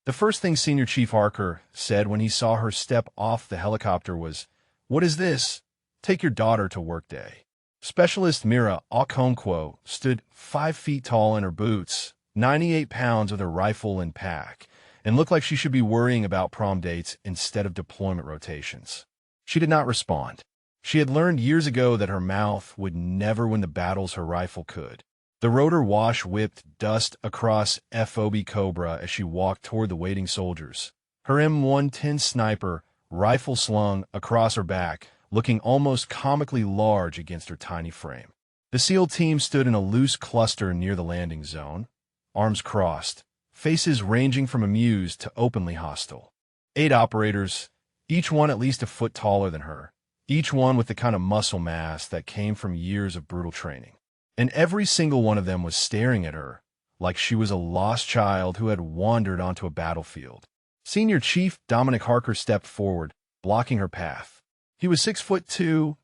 The first thing Senior Chief Harker said when he saw her step off the helicopter was, "What is this? Take your daughter to work day." Specialist Mira Okonkwo stood 5 feet tall in her boots, 98 pounds with her rifle in pack, and looked like she should be worrying about prom dates instead of deployment rotations. She did not respond. She had learned years ago that her mouth would never win the battles her rifle could. The rotor wash whipped dust across FOB Cobra as she walked toward the waiting soldiers. Her M110 sniper rifle slung across her back, looking almost comically large against her tiny frame. The SEAL team stood in a loose cluster near the landing zone, arms crossed, faces ranging from amused to openly hostile. 8 operators, each one at least a foot taller than her, each one with the kind of muscle mass that came from years of brutal training. And every single one of them was staring at her like she was a lost child who had wandered onto a battlefield. Senior Chief Dominic Harker stepped forward, blocking her path. He was 6'2",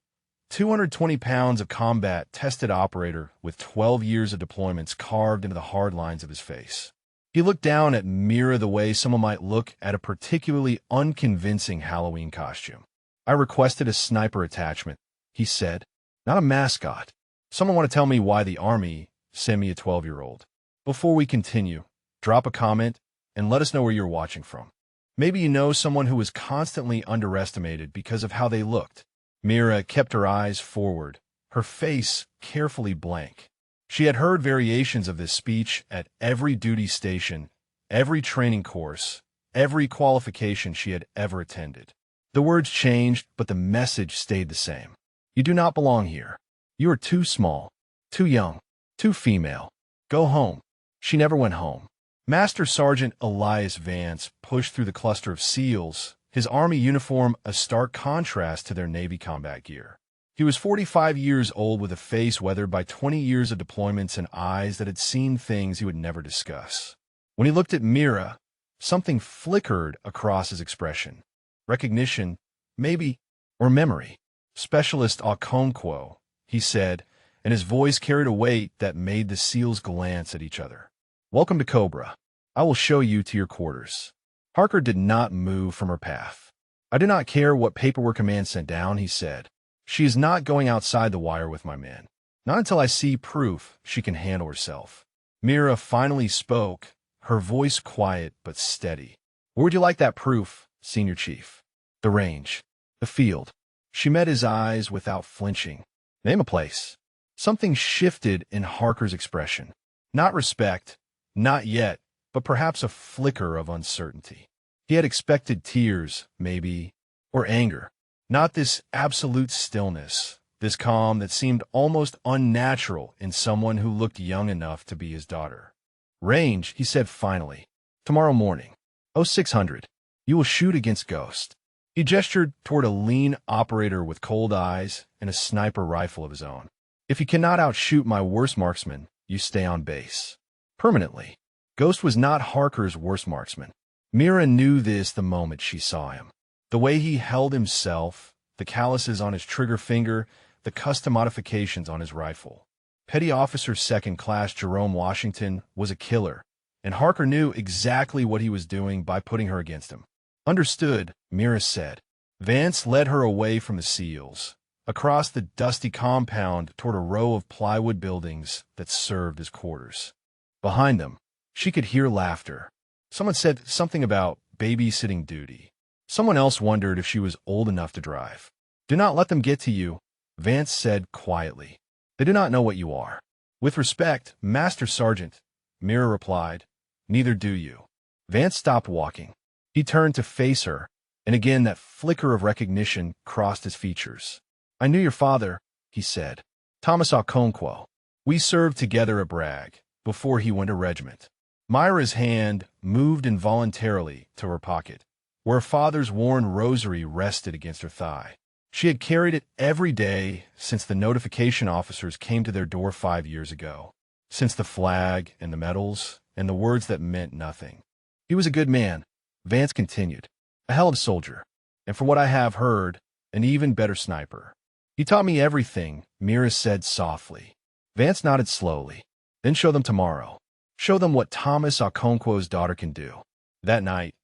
220 pounds of combat-tested operator with 12 years of deployments carved into the hard lines of his face. He looked down at Mira the way someone might look at a particularly unconvincing Halloween costume. "I requested a sniper attachment," he said, "not a mascot. Someone want to tell me why the Army sent me a 12-year-old? Before we continue, drop a comment and let us know where you're watching from. Maybe you know someone who was constantly underestimated because of how they looked." Mira kept her eyes forward, her face carefully blank. She had heard variations of this speech at every duty station, every training course, every qualification she had ever attended. The words changed, but the message stayed the same. "You do not belong here. You are too small, too young, too female. Go home." She never went home. Master Sergeant Elias Vance pushed through the cluster of SEALs, his Army uniform a stark contrast to their Navy combat gear. He was 45 years old with a face weathered by 20 years of deployments and eyes that had seen things he would never discuss. When he looked at Mira, something flickered across his expression. Recognition, maybe, or memory. "Specialist Okonkwo," he said, and his voice carried a weight that made the SEALs glance at each other. "Welcome to Cobra. I will show you to your quarters." Harker did not move from her path. "I do not care what paperwork command sent down," he said. "She is not going outside the wire with my men. Not until I see proof she can handle herself." Mira finally spoke, her voice quiet but steady. "Where would you like that proof, Senior Chief?" "The range. The field." She met his eyes without flinching. "Name a place." Something shifted in Harker's expression. Not respect, not yet, but perhaps a flicker of uncertainty. He had expected tears, maybe, or anger. Not this absolute stillness, this calm that seemed almost unnatural in someone who looked young enough to be his daughter. "Range," he said finally. "Tomorrow morning. 0600. You will shoot against Ghost." He gestured toward a lean operator with cold eyes and a sniper rifle of his own. "If you cannot outshoot my worst marksman, you stay on base. Permanently." Ghost was not Harker's worst marksman. Mira knew this the moment she saw him. The way he held himself, the calluses on his trigger finger, the custom modifications on his rifle. Petty Officer Second Class Jerome Washington was a killer, and Harker knew exactly what he was doing by putting her against him. "Understood," Mira said. Vance led her away from the SEALs, across the dusty compound toward a row of plywood buildings that served as quarters. Behind them, she could hear laughter. Someone said something about babysitting duty. Someone else wondered if she was old enough to drive. "Do not let them get to you," Vance said quietly. "They do not know what you are." "With respect, Master Sergeant," Mira replied, "neither do you." Vance stopped walking. He turned to face her, and again that flicker of recognition crossed his features. "I knew your father," he said. "Thomas Okonkwo. We served together at Bragg, before he went to regiment." Myra's hand moved involuntarily to her pocket, where her father's worn rosary rested against her thigh. She had carried it every day since the notification officers came to their door 5 years ago, since the flag and the medals and the words that meant nothing. "He was a good man," Vance continued, "a hell of a soldier, and for what I have heard, an even better sniper. He taught me everything," Mira said softly. Vance nodded slowly. "Then show them tomorrow. Show them what Thomas Okonkwo's daughter can do." That night,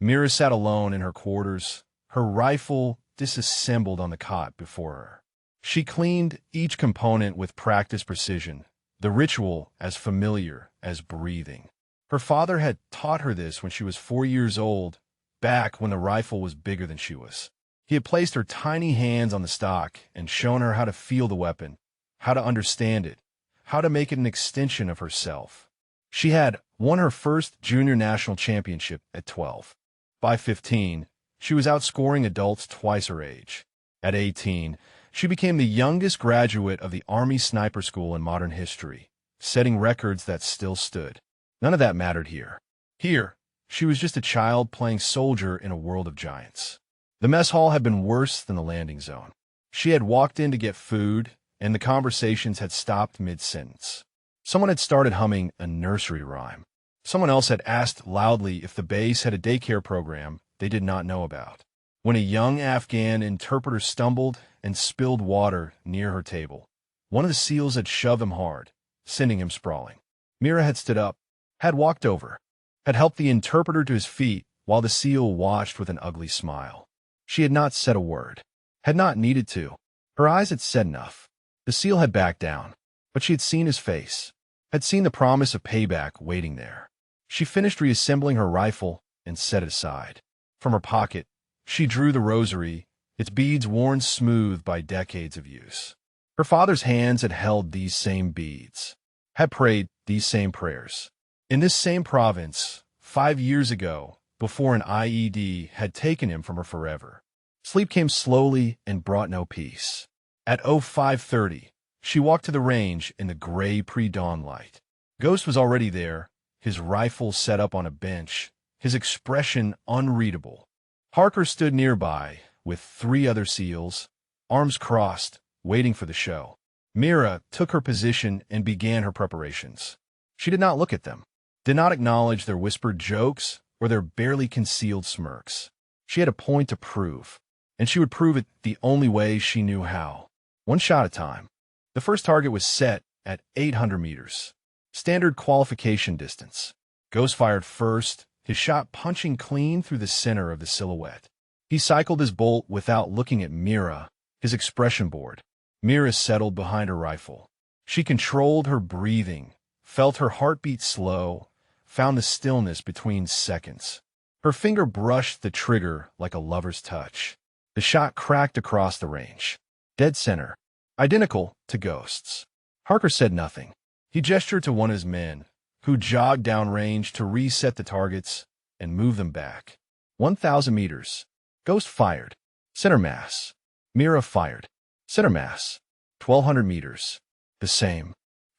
Mira sat alone in her quarters, her rifle disassembled on the cot before her. She cleaned each component with practiced precision, the ritual as familiar as breathing. Her father had taught her this when she was 4 years old, back when the rifle was bigger than she was. He had placed her tiny hands on the stock and shown her how to feel the weapon, how to understand it, how to make it an extension of herself. She had won her first junior national championship at 12. By 15, she was outscoring adults twice her age. At 18, she became the youngest graduate of the Army Sniper School in modern history, setting records that still stood. None of that mattered here. Here, she was just a child playing soldier in a world of giants. The mess hall had been worse than the landing zone. She had walked in to get food, and the conversations had stopped mid-sentence. Someone had started humming a nursery rhyme. Someone else had asked loudly if the base had a daycare program they did not know about. When a young Afghan interpreter stumbled and spilled water near her table, one of the SEALs had shoved him hard, sending him sprawling. Mira had stood up, had walked over, had helped the interpreter to his feet while the SEAL watched with an ugly smile. She had not said a word, had not needed to. Her eyes had said enough. The SEAL had backed down, but she had seen his face, had seen the promise of payback waiting there. She finished reassembling her rifle and set it aside. From her pocket, she drew the rosary, its beads worn smooth by decades of use. Her father's hands had held these same beads, had prayed these same prayers. In this same province, 5 years ago, before an IED had taken him from her forever. Sleep came slowly and brought no peace. At 05:30, she walked to the range in the gray pre-dawn light. Ghost was already there, his rifle set up on a bench, his expression unreadable. Harker stood nearby, with 3 other SEALs, arms crossed, waiting for the show. Mira took her position and began her preparations. She did not look at them, did not acknowledge their whispered jokes or their barely concealed smirks. She had a point to prove, and she would prove it the only way she knew how. One shot at a time. The first target was set at 800 meters. Standard qualification distance. Ghost fired first, his shot punching clean through the center of the silhouette. He cycled his bolt without looking at Mira, his expression bored. Mira settled behind her rifle. She controlled her breathing, felt her heartbeat slow, found the stillness between seconds. Her finger brushed the trigger like a lover's touch. The shot cracked across the range. Dead center. Identical to Ghost's. Harker said nothing. He gestured to one of his men, who jogged downrange to reset the targets and move them back. 1,000 meters. Ghost fired. Center mass. Mira fired. Center mass. 1,200 meters. The same.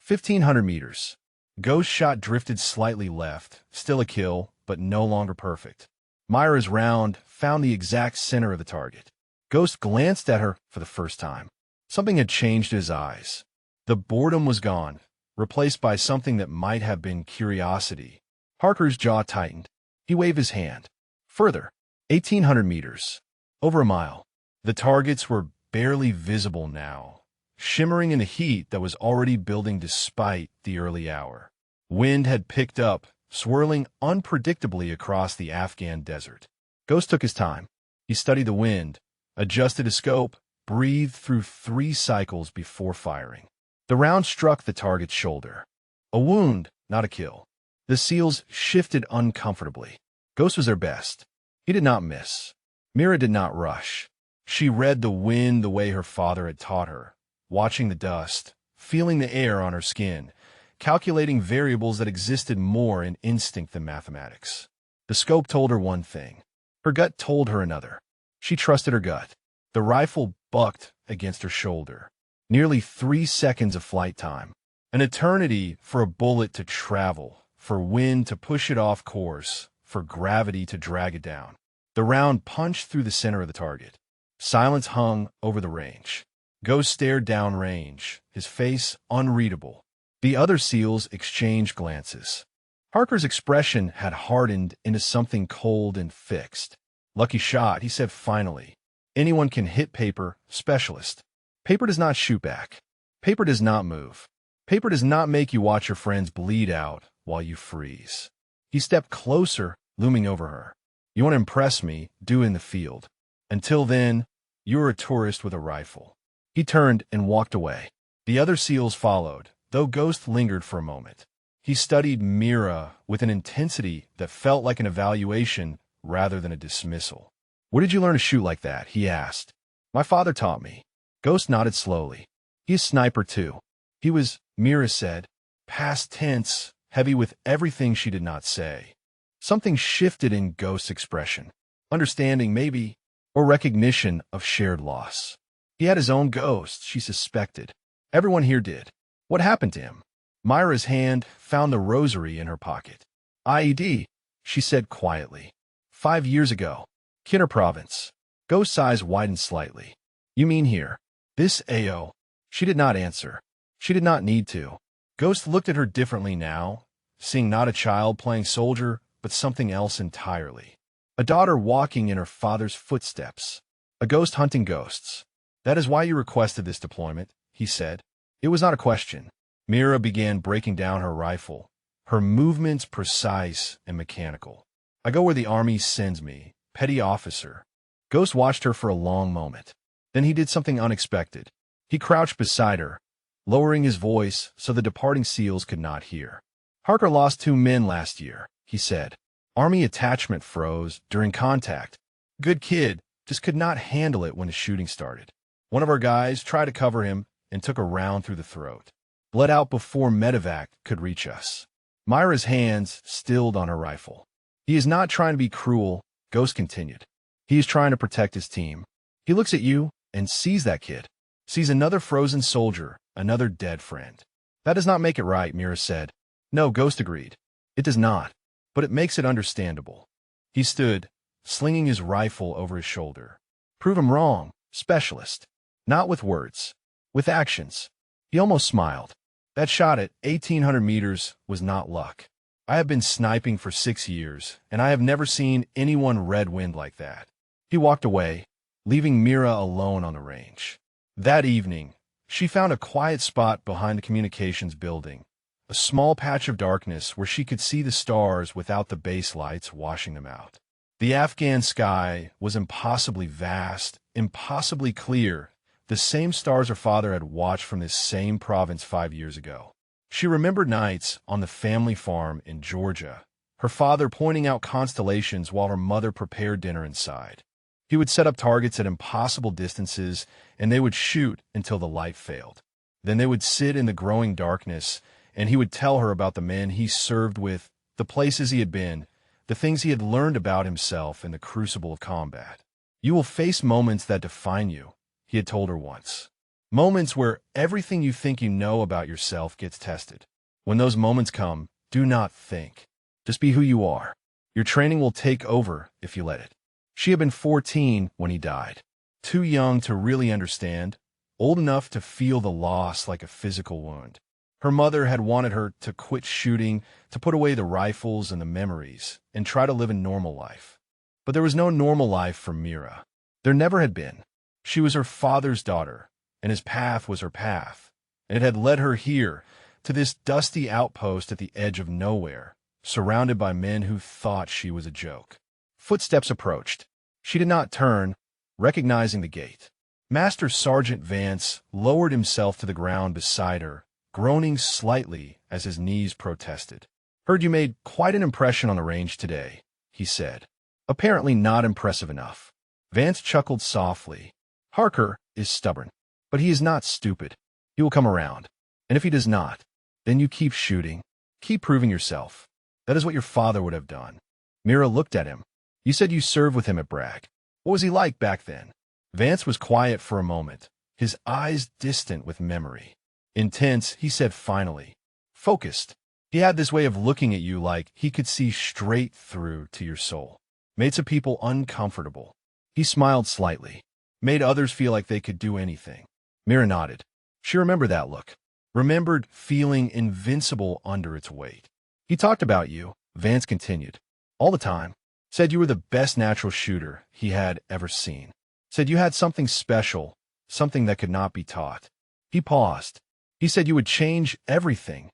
1,500 meters. Ghost's shot drifted slightly left, still a kill, but no longer perfect. Myra's round found the exact center of the target. Ghost glanced at her for the first time. Something had changed his eyes. The boredom was gone, replaced by something that might have been curiosity. Harker's jaw tightened. He waved his hand. Further. 1,800 meters. Over a mile. The targets were barely visible now, shimmering in the heat that was already building despite the early hour. Wind had picked up, swirling unpredictably across the Afghan desert. Ghost took his time. He studied the wind, adjusted his scope, breathed through 3 cycles before firing. The round struck the target's shoulder. A wound, not a kill. The SEALs shifted uncomfortably. Ghost was their best. He did not miss. Mira did not rush. She read the wind the way her father had taught her, watching the dust, feeling the air on her skin, calculating variables that existed more in instinct than mathematics. The scope told her one thing. Her gut told her another. She trusted her gut. The rifle bucked against her shoulder. Nearly 3 seconds of flight time. An eternity for a bullet to travel, for wind to push it off course, for gravity to drag it down. The round punched through the center of the target. Silence hung over the range. Ghost stared downrange, his face unreadable. The other SEALs exchanged glances. Harker's expression had hardened into something cold and fixed. Lucky shot, he said finally. Anyone can hit paper, specialist. Paper does not shoot back. Paper does not move. Paper does not make you watch your friends bleed out while you freeze. He stepped closer, looming over her. You want to impress me, do it in the field. Until then, you're a tourist with a rifle. He turned and walked away. The other SEALs followed, though Ghost lingered for a moment. He studied Mira with an intensity that felt like an evaluation rather than a dismissal. Where did you learn to shoot like that? He asked. My father taught me. Ghost nodded slowly. He's a sniper too. He was, Mira said, past tense, heavy with everything she did not say. Something shifted in Ghost's expression. Understanding, maybe, or recognition of shared loss. He had his own ghost, she suspected. Everyone here did. What happened to him? Myra's hand found the rosary in her pocket. IED, she said quietly. 5 years ago. Kinner Province. Ghost's eyes widened slightly. You mean here? This AO. She did not answer. She did not need to. Ghost looked at her differently now, seeing not a child playing soldier, but something else entirely. A daughter walking in her father's footsteps. A ghost hunting ghosts. That is why you requested this deployment, he said. It was not a question. Mira began breaking down her rifle, her movements precise and mechanical. I go where the army sends me, petty officer. Ghost watched her for a long moment. Then he did something unexpected. He crouched beside her, lowering his voice so the departing SEALs could not hear. Harker lost 2 men last year, he said. Army attachment froze during contact. Good kid, just could not handle it when the shooting started. One of our guys tried to cover him and took a round through the throat. Bled out before medevac could reach us. Myra's hands stilled on her rifle. He is not trying to be cruel, Ghost continued. He is trying to protect his team. He looks at you and sees that kid. Sees another frozen soldier, another dead friend. That does not make it right, Mira said. No, Ghost agreed. It does not, but it makes it understandable. He stood, slinging his rifle over his shoulder. Prove him wrong, specialist. Not with words, with actions. He almost smiled. That shot at 1,800 meters was not luck. I have been sniping for 6 years, and I have never seen anyone red wind like that. He walked away, leaving Mira alone on the range. That evening, she found a quiet spot behind the communications building, a small patch of darkness where she could see the stars without the base lights washing them out. The Afghan sky was impossibly vast, impossibly clear, the same stars her father had watched from this same province 5 years ago. She remembered nights on the family farm in Georgia, her father pointing out constellations while her mother prepared dinner inside. He would set up targets at impossible distances, and they would shoot until the light failed. Then they would sit in the growing darkness, and he would tell her about the men he served with, the places he had been, the things he had learned about himself in the crucible of combat. You will face moments that define you, he had told her once. Moments where everything you think you know about yourself gets tested. When those moments come, do not think. Just be who you are. Your training will take over if you let it. She had been 14 when he died. Too young to really understand, old enough to feel the loss like a physical wound. Her mother had wanted her to quit shooting, to put away the rifles and the memories, and try to live a normal life. But there was no normal life for Mira. There never had been. She was her father's daughter, and his path was her path, and it had led her here, to this dusty outpost at the edge of nowhere, surrounded by men who thought she was a joke. Footsteps approached. She did not turn, recognizing the gate. Master Sergeant Vance lowered himself to the ground beside her, groaning slightly as his knees protested. Heard you made quite an impression on the range today, he said. Apparently not impressive enough. Vance chuckled softly. Harker is stubborn, but he is not stupid. He will come around. And if he does not, then you keep shooting. Keep proving yourself. That is what your father would have done. Mira looked at him. You said you served with him at Bragg. What was he like back then? Vance was quiet for a moment, his eyes distant with memory. Intense, he said finally. Focused. He had this way of looking at you like he could see straight through to your soul. Made some people uncomfortable. He smiled slightly. Made others feel like they could do anything. Mira nodded. She remembered that look. Remembered feeling invincible under its weight. He talked about you, Vance continued. All the time. Said you were the best natural shooter he had ever seen. Said you had something special, something that could not be taught. He paused. He said you would change everything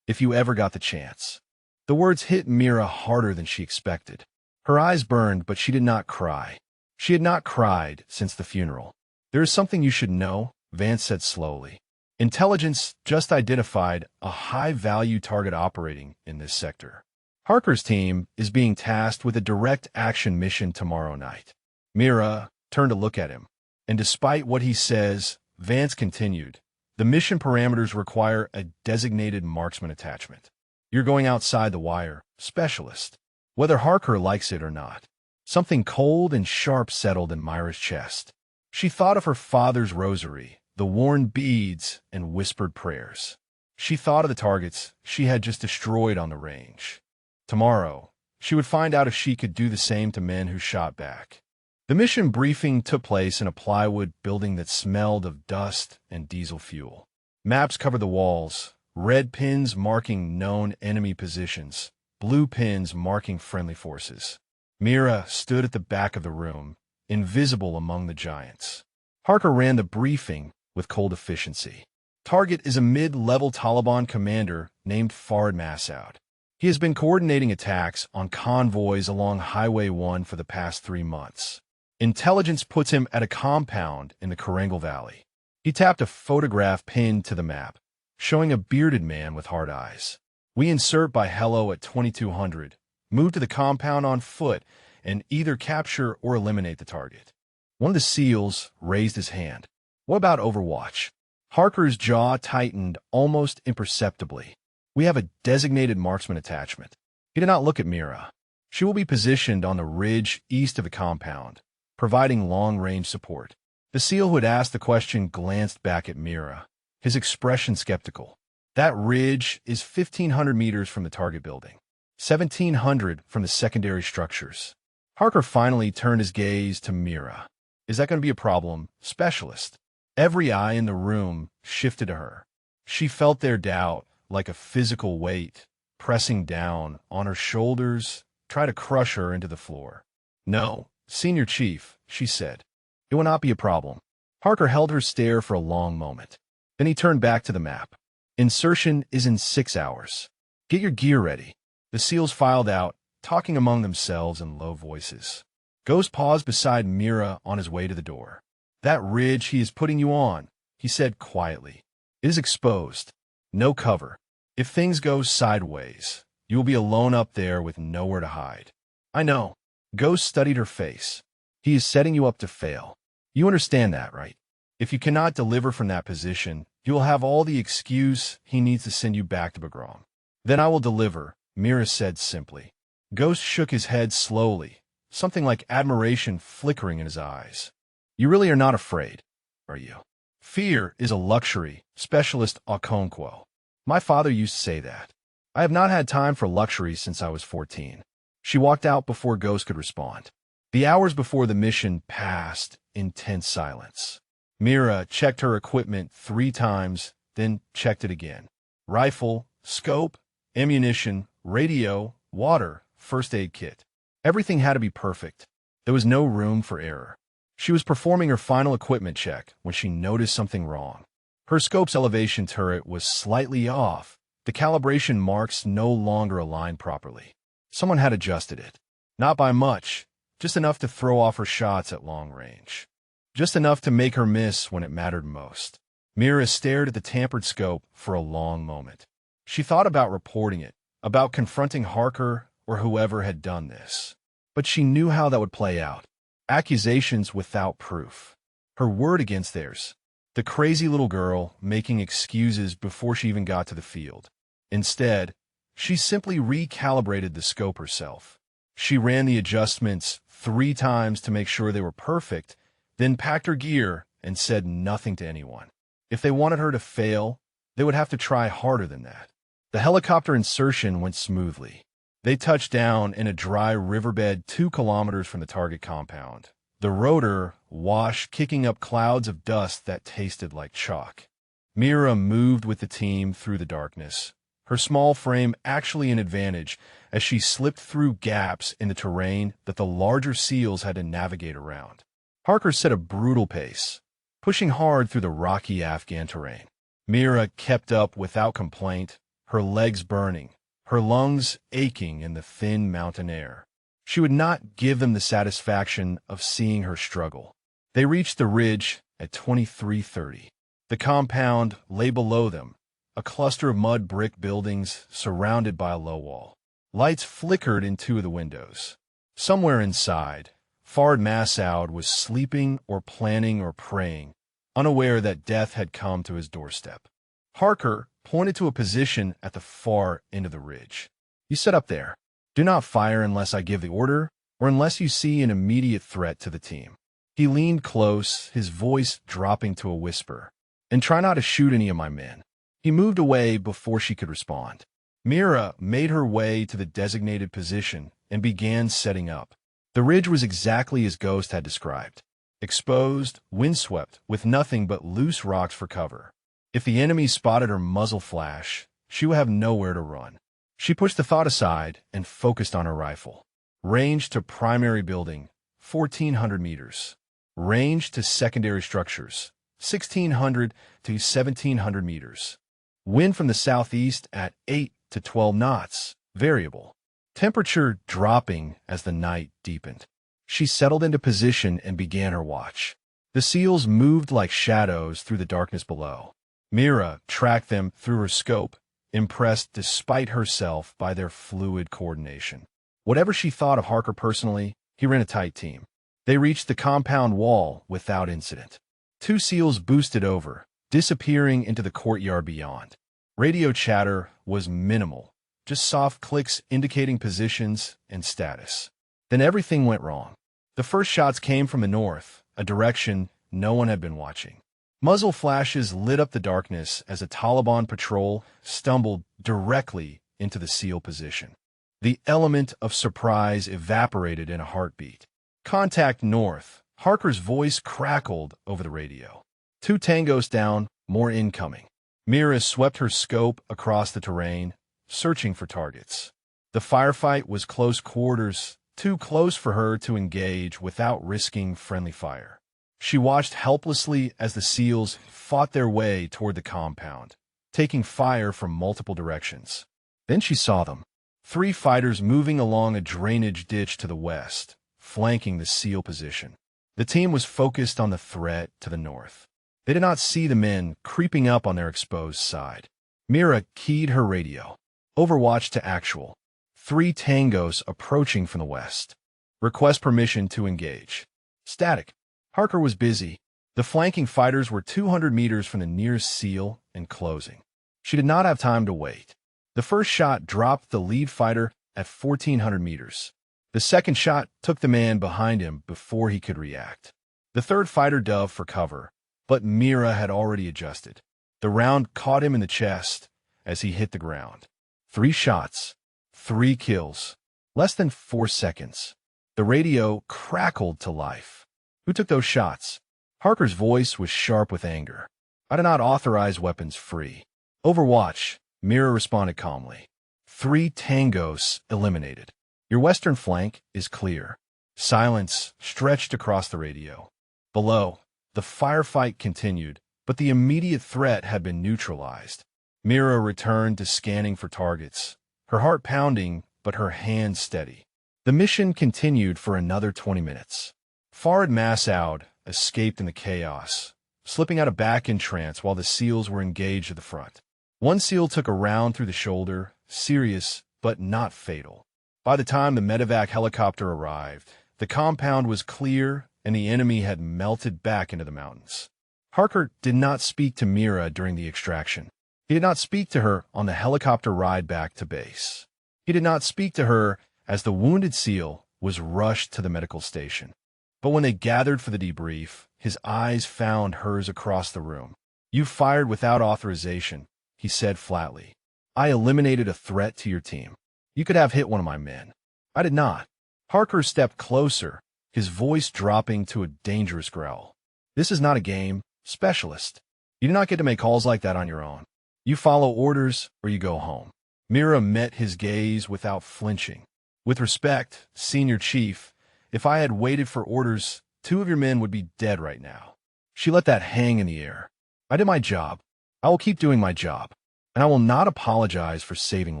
if you ever got the chance. The words hit Mira harder than she expected. Her eyes burned, but she did not cry. She had not cried since the funeral. "There is something you should know," Vance said slowly. "Intelligence just identified a high-value target operating in this sector. Harker's team is being tasked with a direct action mission tomorrow night." Mira turned to look at him, and despite what he says, Vance continued, "The mission parameters require a designated marksman attachment. You're going outside the wire, specialist, whether Harker likes it or not." Something cold and sharp settled in Myra's chest. She thought of her father's rosary, the worn beads, and whispered prayers. She thought of the targets she had just destroyed on the range. Tomorrow, she would find out if she could do the same to men who shot back. The mission briefing took place in a plywood building that smelled of dust and diesel fuel. Maps covered the walls, red pins marking known enemy positions, blue pins marking friendly forces. Mira stood at the back of the room, invisible among the giants. Harker ran the briefing with cold efficiency. "Target is a mid-level Taliban commander named Farid Massoud. He has been coordinating attacks on convoys along Highway 1 for the past 3 months. Intelligence puts him at a compound in the Karangal Valley." He tapped a photograph pinned to the map, showing a bearded man with hard eyes. "We insert by hello at 2200. Move to the compound on foot, and either capture or eliminate the target." One of the SEALs raised his hand. "What about Overwatch?" Harker's jaw tightened almost imperceptibly. "We have a designated marksman attachment." He did not look at Mira. "She will be positioned on the ridge east of the compound, providing long-range support." The SEAL who had asked the question glanced back at Mira, his expression skeptical. "That ridge is 1,500 meters from the target building. 1,700 from the secondary structures." Harker finally turned his gaze to Mira. "Is that going to be a problem, specialist?" Every eye in the room shifted to her. She felt their doubt, like a physical weight, pressing down on her shoulders, try to crush her into the floor. "No, Senior Chief," she said. "It will not be a problem." Harker held her stare for a long moment. Then he turned back to the map. "Insertion is in 6 hours. Get your gear ready." The SEALs filed out, talking among themselves in low voices. Ghost paused beside Mira on his way to the door. "That ridge he is putting you on," he said quietly, "is exposed. No cover. If things go sideways, you will be alone up there with nowhere to hide." "I know." Ghost studied her face. "He is setting you up to fail. You understand that, right? If you cannot deliver from that position, you will have all the excuse he needs to send you back to Bagram." "Then I will deliver," Mira said simply. Ghost shook his head slowly, something like admiration flickering in his eyes. "You really are not afraid, are you?" "Fear is a luxury, Specialist Okonkwo. My father used to say that. I have not had time for luxury since I was 14. She walked out before Ghost could respond. The hours before the mission passed in tense silence. Mira checked her equipment 3 times, then checked it again. Rifle, scope, ammunition, radio, water, first aid kit. Everything had to be perfect. There was no room for error. She was performing her final equipment check when she noticed something wrong. Her scope's elevation turret was slightly off. The calibration marks no longer aligned properly. Someone had adjusted it. Not by much, just enough to throw off her shots at long range. Just enough to make her miss when it mattered most. Mira stared at the tampered scope for a long moment. She thought about reporting it, about confronting Harker or whoever had done this. But she knew how that would play out. Accusations without proof. Her word against theirs. The crazy little girl making excuses before she even got to the field. Instead, she simply recalibrated the scope herself. She ran the adjustments 3 times to make sure they were perfect, then packed her gear and said nothing to anyone. If they wanted her to fail, they would have to try harder than that. The helicopter insertion went smoothly. They touched down in a dry riverbed 2 kilometers from the target compound. The rotor washed, kicking up clouds of dust that tasted like chalk. Mira moved with the team through the darkness, her small frame actually an advantage as she slipped through gaps in the terrain that the larger SEALs had to navigate around. Harker set a brutal pace, pushing hard through the rocky Afghan terrain. Mira kept up without complaint, her legs burning, her lungs aching in the thin mountain air. She would not give them the satisfaction of seeing her struggle. They reached the ridge at 23:30. The compound lay below them, a cluster of mud brick buildings surrounded by a low wall. Lights flickered in two of the windows. Somewhere inside, Fard Massoud was sleeping or planning or praying, unaware that death had come to his doorstep. Harker pointed to a position at the far end of the ridge. "You sit up there. Do not fire unless I give the order, or unless you see an immediate threat to the team." He leaned close, his voice dropping to a whisper. "And try not to shoot any of my men." He moved away before she could respond. Mira made her way to the designated position and began setting up. The ridge was exactly as Ghost had described. Exposed, windswept, with nothing but loose rocks for cover. If the enemy spotted her muzzle flash, she would have nowhere to run. She pushed the thought aside and focused on her rifle. Range to primary building, 1,400 meters. Range to secondary structures, 1,600 to 1,700 meters. Wind from the southeast at 8 to 12 knots, variable. Temperature dropping as the night deepened. She settled into position and began her watch. The seals moved like shadows through the darkness below. Mira tracked them through her scope, impressed despite herself by their fluid coordination. Whatever she thought of Harker personally, he ran a tight team. They reached the compound wall without incident. Two seals boosted over, disappearing into the courtyard beyond. Radio chatter was minimal, just soft clicks indicating positions and status. Then everything went wrong. The first shots came from the north, a direction no one had been watching. Muzzle flashes lit up the darkness as a Taliban patrol stumbled directly into the SEAL position. The element of surprise evaporated in a heartbeat. "Contact north." Harker's voice crackled over the radio. "Two tangos down, more incoming." Mira swept her scope across the terrain, searching for targets. The firefight was close quarters, too close for her to engage without risking friendly fire. She watched helplessly as the SEALs fought their way toward the compound, taking fire from multiple directions. Then she saw them. 3 fighters moving along a drainage ditch to the west, flanking the SEAL position. The team was focused on the threat to the north. They did not see the men creeping up on their exposed side. Mira keyed her radio. Overwatch to actual. 3 tangos approaching from the west. Request permission to engage. Static. Harker was busy. The flanking fighters were 200 meters from the nearest SEAL and closing. She did not have time to wait. The first shot dropped the lead fighter at 1,400 meters. The second shot took the man behind him before he could react. The third fighter dove for cover, but Mira had already adjusted. The round caught him in the chest as he hit the ground. 3 shots, 3 kills, less than 4 seconds. The radio crackled to life. "Who took those shots?" Harker's voice was sharp with anger. "I do not authorize weapons free." "Overwatch," Mira responded calmly. 3 tangos eliminated. "Your western flank is clear." Silence stretched across the radio. Below, the firefight continued, but the immediate threat had been neutralized. Mira returned to scanning for targets, her heart pounding but her hands steady. The mission continued for another 20 minutes. Fard Massoud escaped in the chaos, slipping out a back entrance while the SEALs were engaged at the front. One SEAL took a round through the shoulder, serious but not fatal. By the time the medevac helicopter arrived, the compound was clear and the enemy had melted back into the mountains. Harker did not speak to Mira during the extraction. He did not speak to her on the helicopter ride back to base. He did not speak to her as the wounded SEAL was rushed to the medical station. But when they gathered for the debrief, his eyes found hers across the room. "You fired without authorization," he said flatly. "I eliminated a threat to your team. You could have hit one of my men." "I did not." Harker stepped closer, his voice dropping to a dangerous growl. "This is not a game, specialist. You do not get to make calls like that on your own. You follow orders or you go home." Mira met his gaze without flinching. "With respect, Senior Chief, if I had waited for orders, 2 of your men would be dead right now." She let that hang in the air. "I did my job. I will keep doing my job, and I will not apologize for saving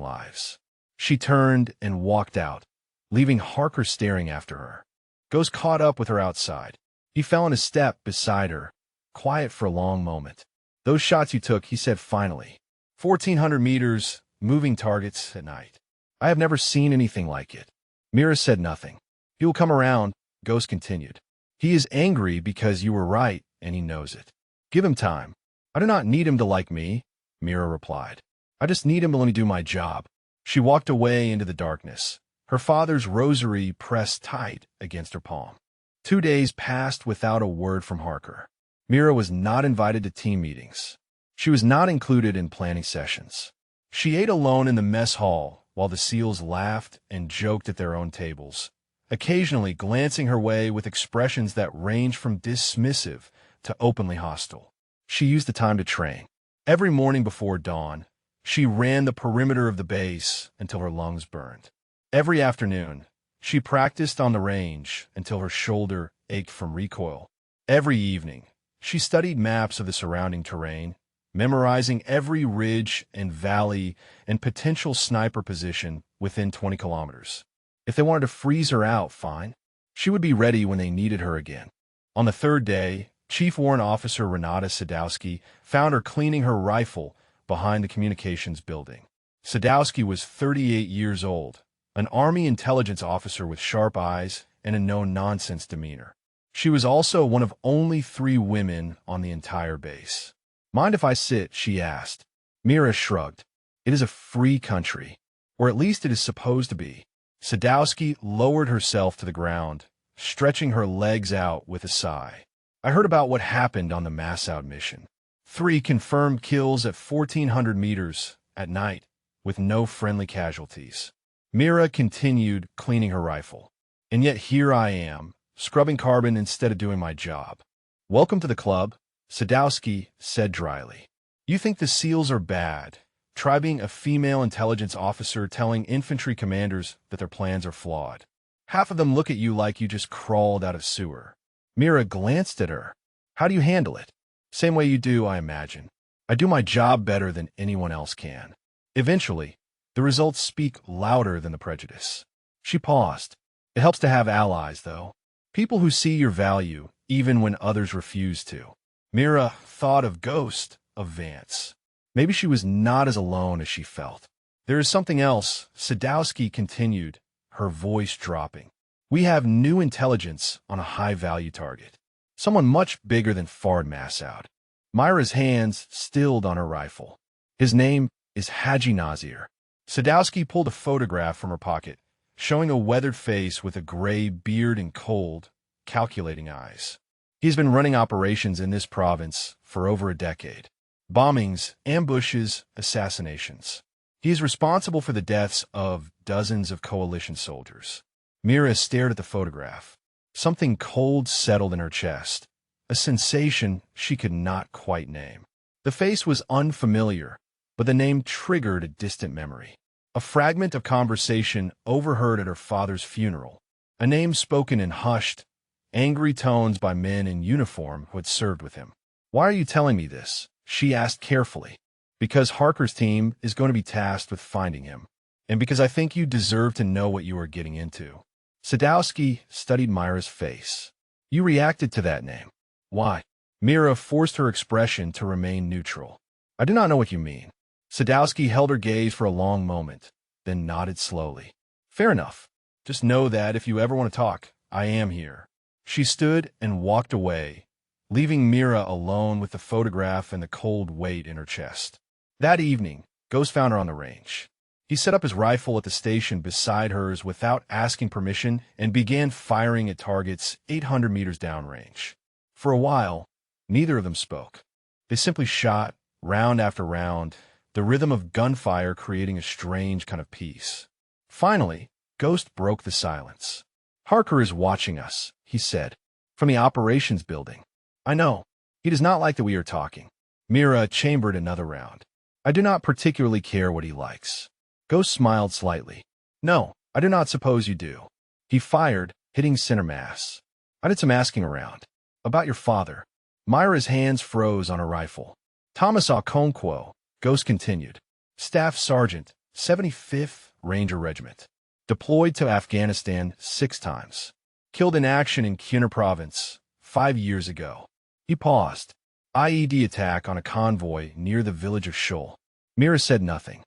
lives." She turned and walked out, leaving Harker staring after her. Ghost caught up with her outside. He fell in a step beside her, quiet for a long moment. "Those shots you took," he said finally. 1,400 meters, moving targets at night. "I have never seen anything like it." Mira said nothing. "He will come around," Ghost continued. "He is angry because you were right, and he knows it. Give him time." "I do not need him to like me," Mira replied. "I just need him to let me do my job." She walked away into the darkness, her father's rosary pressed tight against her palm. 2 days passed without a word from Harker. Mira was not invited to team meetings. She was not included in planning sessions. She ate alone in the mess hall while the SEALs laughed and joked at their own tables, occasionally glancing her way with expressions that ranged from dismissive to openly hostile. She used the time to train. Every morning before dawn, she ran the perimeter of the base until her lungs burned. Every afternoon, she practiced on the range until her shoulder ached from recoil. Every evening, she studied maps of the surrounding terrain, memorizing every ridge and valley and potential sniper position within 20 kilometers. If they wanted to freeze her out, fine. She would be ready when they needed her again. On the third day, Chief Warrant Officer Renata Sadowski found her cleaning her rifle behind the communications building. Sadowski was 38 years old, an Army intelligence officer with sharp eyes and a no-nonsense demeanor. She was also one of only 3 women on the entire base. "Mind if I sit?" she asked. Mira shrugged. "It is a free country, or at least it is supposed to be." Sadowski lowered herself to the ground, stretching her legs out with a sigh. "I heard about what happened on the Massoud mission. 3 confirmed kills at 1,400 meters at night with no friendly casualties." Mira continued cleaning her rifle. "And yet here I am, scrubbing carbon instead of doing my job." "Welcome to the club," Sadowski said dryly. "You think the SEALs are bad. Try being a female intelligence officer telling infantry commanders that their plans are flawed. Half of them look at you like you just crawled out of sewer." Mira glanced at her. "How do you handle it?" "Same way you do, I imagine. I do my job better than anyone else can. Eventually, the results speak louder than the prejudice." She paused. "It helps to have allies, though. People who see your value, even when others refuse to." Mira thought of Ghost, of Vance. Maybe she was not as alone as she felt. "There is something else," Sadowski continued, her voice dropping. "We have new intelligence on a high-value target. Someone much bigger than Fard Massoud." Myra's hands stilled on her rifle. "His name is Haji Nazir." Sadowski pulled a photograph from her pocket, showing a weathered face with a gray beard and cold, calculating eyes. "He's been running operations in this province for over a decade. Bombings, ambushes, assassinations. He is responsible for the deaths of dozens of coalition soldiers." Mira stared at the photograph. Something cold settled in her chest, a sensation she could not quite name. The face was unfamiliar, but the name triggered a distant memory. A fragment of conversation overheard at her father's funeral, a name spoken in hushed, angry tones by men in uniform who had served with him. "Why are you telling me this?" she asked carefully. "Because Harker's team is going to be tasked with finding him, and because I think you deserve to know what you are getting into." Sadowski studied Myra's face. "You reacted to that name. Why?" Mira forced her expression to remain neutral. "I do not know what you mean." Sadowski held her gaze for a long moment, then nodded slowly. "Fair enough. Just know that if you ever want to talk, I am here." She stood and walked away, leaving Mira alone with the photograph and the cold weight in her chest. That evening, Ghost found her on the range. He set up his rifle at the station beside hers without asking permission and began firing at targets 800 meters downrange. For a while, neither of them spoke. They simply shot, round after round, the rhythm of gunfire creating a strange kind of peace. Finally, Ghost broke the silence. "Harker is watching us," he said, "from the operations building. I know. He does not like that we are talking." Mira chambered another round. "I do not particularly care what he likes." Ghost smiled slightly. "No, I do not suppose you do." He fired, hitting center mass. "I did some asking around. About your father." Myra's hands froze on her rifle. "Thomas Okonkwo," Ghost continued. "Staff Sergeant, 75th Ranger Regiment. Deployed to Afghanistan 6 times. Killed in action in Kunar province 5 years ago. He paused. IED attack on a convoy near the village of Shul. Mira said nothing.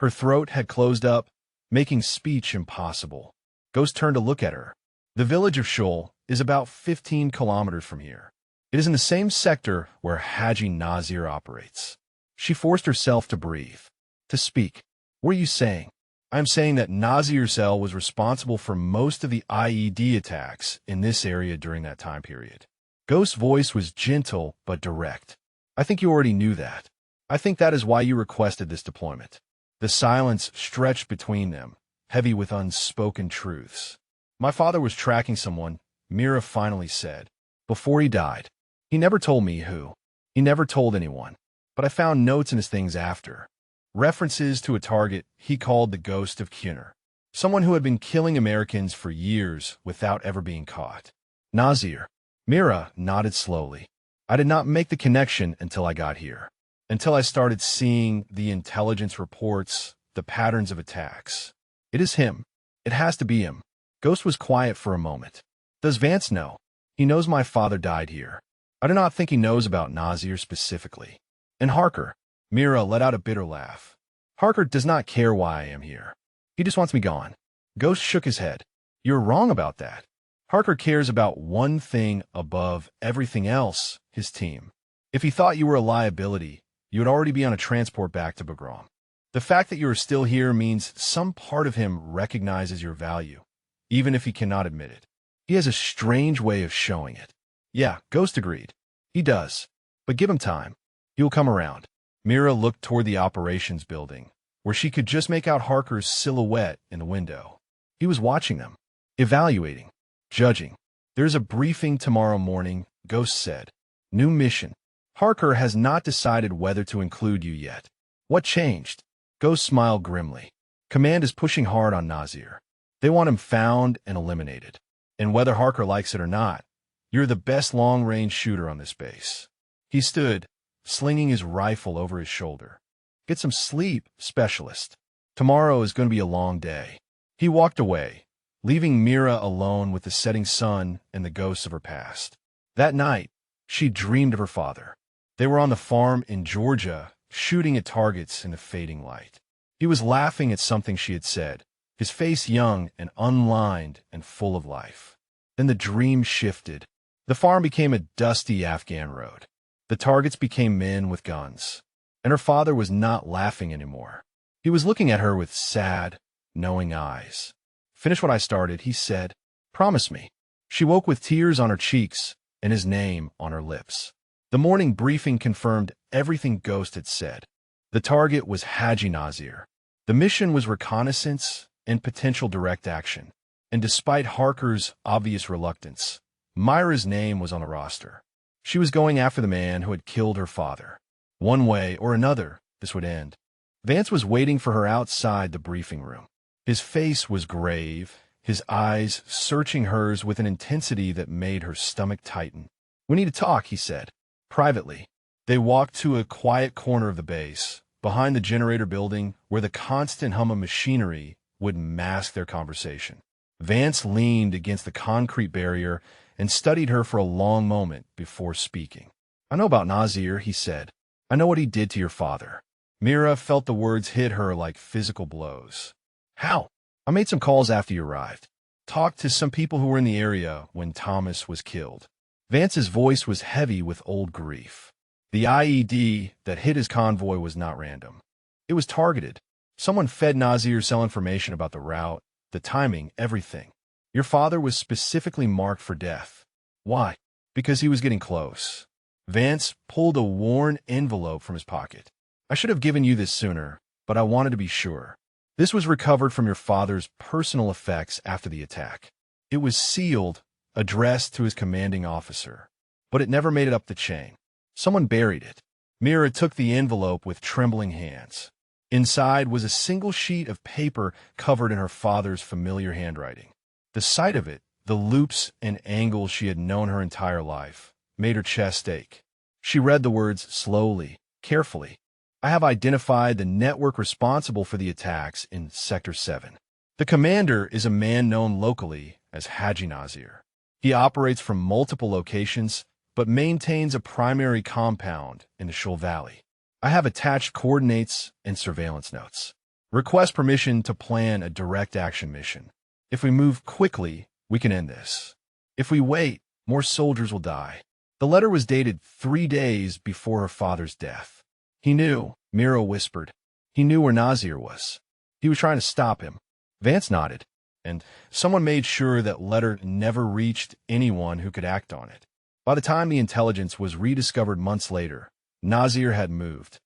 Her throat had closed up, making speech impossible. Ghost turned to look at her. The village of Shul is about 15 kilometers from here. It is in the same sector where Haji Nazir operates. She forced herself to breathe, to speak. What are you saying? I am saying that Nazir cell was responsible for most of the IED attacks in this area during that time period. Ghost's voice was gentle but direct. I think you already knew that. I think that is why you requested this deployment. The silence stretched between them, heavy with unspoken truths. My father was tracking someone, Mira finally said, before he died. He never told me who. He never told anyone. But I found notes in his things after. References to a target he called the Ghost of Kunar. Someone who had been killing Americans for years without ever being caught. Nazir. Mira nodded slowly. I did not make the connection until I got here. Until I started seeing the intelligence reports, the patterns of attacks. It is him. It has to be him. Ghost was quiet for a moment. Does Vance know? He knows my father died here. I do not think he knows about Nazir specifically. And Harker. Mira let out a bitter laugh. Harker does not care why I am here. He just wants me gone. Ghost shook his head. You're wrong about that. Harker cares about one thing above everything else, his team. If he thought you were a liability, you would already be on a transport back to Bagram. The fact that you are still here means some part of him recognizes your value, even if he cannot admit it. He has a strange way of showing it. Yeah, Ghost agreed. He does. But give him time. He will come around. Mira looked toward the operations building, where she could just make out Harker's silhouette in the window. He was watching them, evaluating, judging. There's a briefing tomorrow morning, Ghost said. New mission. Harker has not decided whether to include you yet. What changed? Ghost smiled grimly. Command is pushing hard on Nazir. They want him found and eliminated. And whether Harker likes it or not, you're the best long-range shooter on this base. He stood, slinging his rifle over his shoulder. Get some sleep, specialist. Tomorrow is going to be a long day. He walked away, leaving Mira alone with the setting sun and the ghosts of her past. That night, she dreamed of her father. They were on the farm in Georgia, shooting at targets in the fading light. He was laughing at something she had said, his face young and unlined and full of life. Then the dream shifted. The farm became a dusty Afghan road. The targets became men with guns. And her father was not laughing anymore. He was looking at her with sad, knowing eyes. Finish what I started, he said. Promise me. She woke with tears on her cheeks and his name on her lips. The morning briefing confirmed everything Ghost had said. The target was Haji Nazir. The mission was reconnaissance and potential direct action. And despite Harker's obvious reluctance, Myra's name was on the roster. She was going after the man who had killed her father. One way or another, this would end. Vance was waiting for her outside the briefing room. His face was grave, his eyes searching hers with an intensity that made her stomach tighten. We need to talk, he said. Privately. They walked to a quiet corner of the base, behind the generator building where the constant hum of machinery would mask their conversation. Vance leaned against the concrete barrier and studied her for a long moment before speaking. I know about Nazir, he said. I know what he did to your father. Mira felt the words hit her like physical blows. How? I made some calls after you arrived. Talked to some people who were in the area when Thomas was killed. Vance's voice was heavy with old grief. The IED that hit his convoy was not random. It was targeted. Someone fed Nazir cell information about the route, the timing, everything. Your father was specifically marked for death. Why? Because he was getting close. Vance pulled a worn envelope from his pocket. I should have given you this sooner, but I wanted to be sure. This was recovered from your father's personal effects after the attack. It was sealed, addressed to his commanding officer, but it never made it up the chain. Someone buried it. Mira took the envelope with trembling hands. Inside was a single sheet of paper covered in her father's familiar handwriting. The sight of it, the loops and angles she had known her entire life, made her chest ache. She read the words slowly, carefully. I have identified the network responsible for the attacks in Sector 7. The commander is a man known locally as Haji Nazir. He operates from multiple locations, but maintains a primary compound in the Shul Valley. I have attached coordinates and surveillance notes. Request permission to plan a direct action mission. If we move quickly, we can end this. If we wait, more soldiers will die. The letter was dated 3 days before her father's death. He knew, Mira whispered. He knew where Nazir was. He was trying to stop him. Vance nodded, and someone made sure that letter never reached anyone who could act on it. By the time the intelligence was rediscovered months later, Nazir had moved.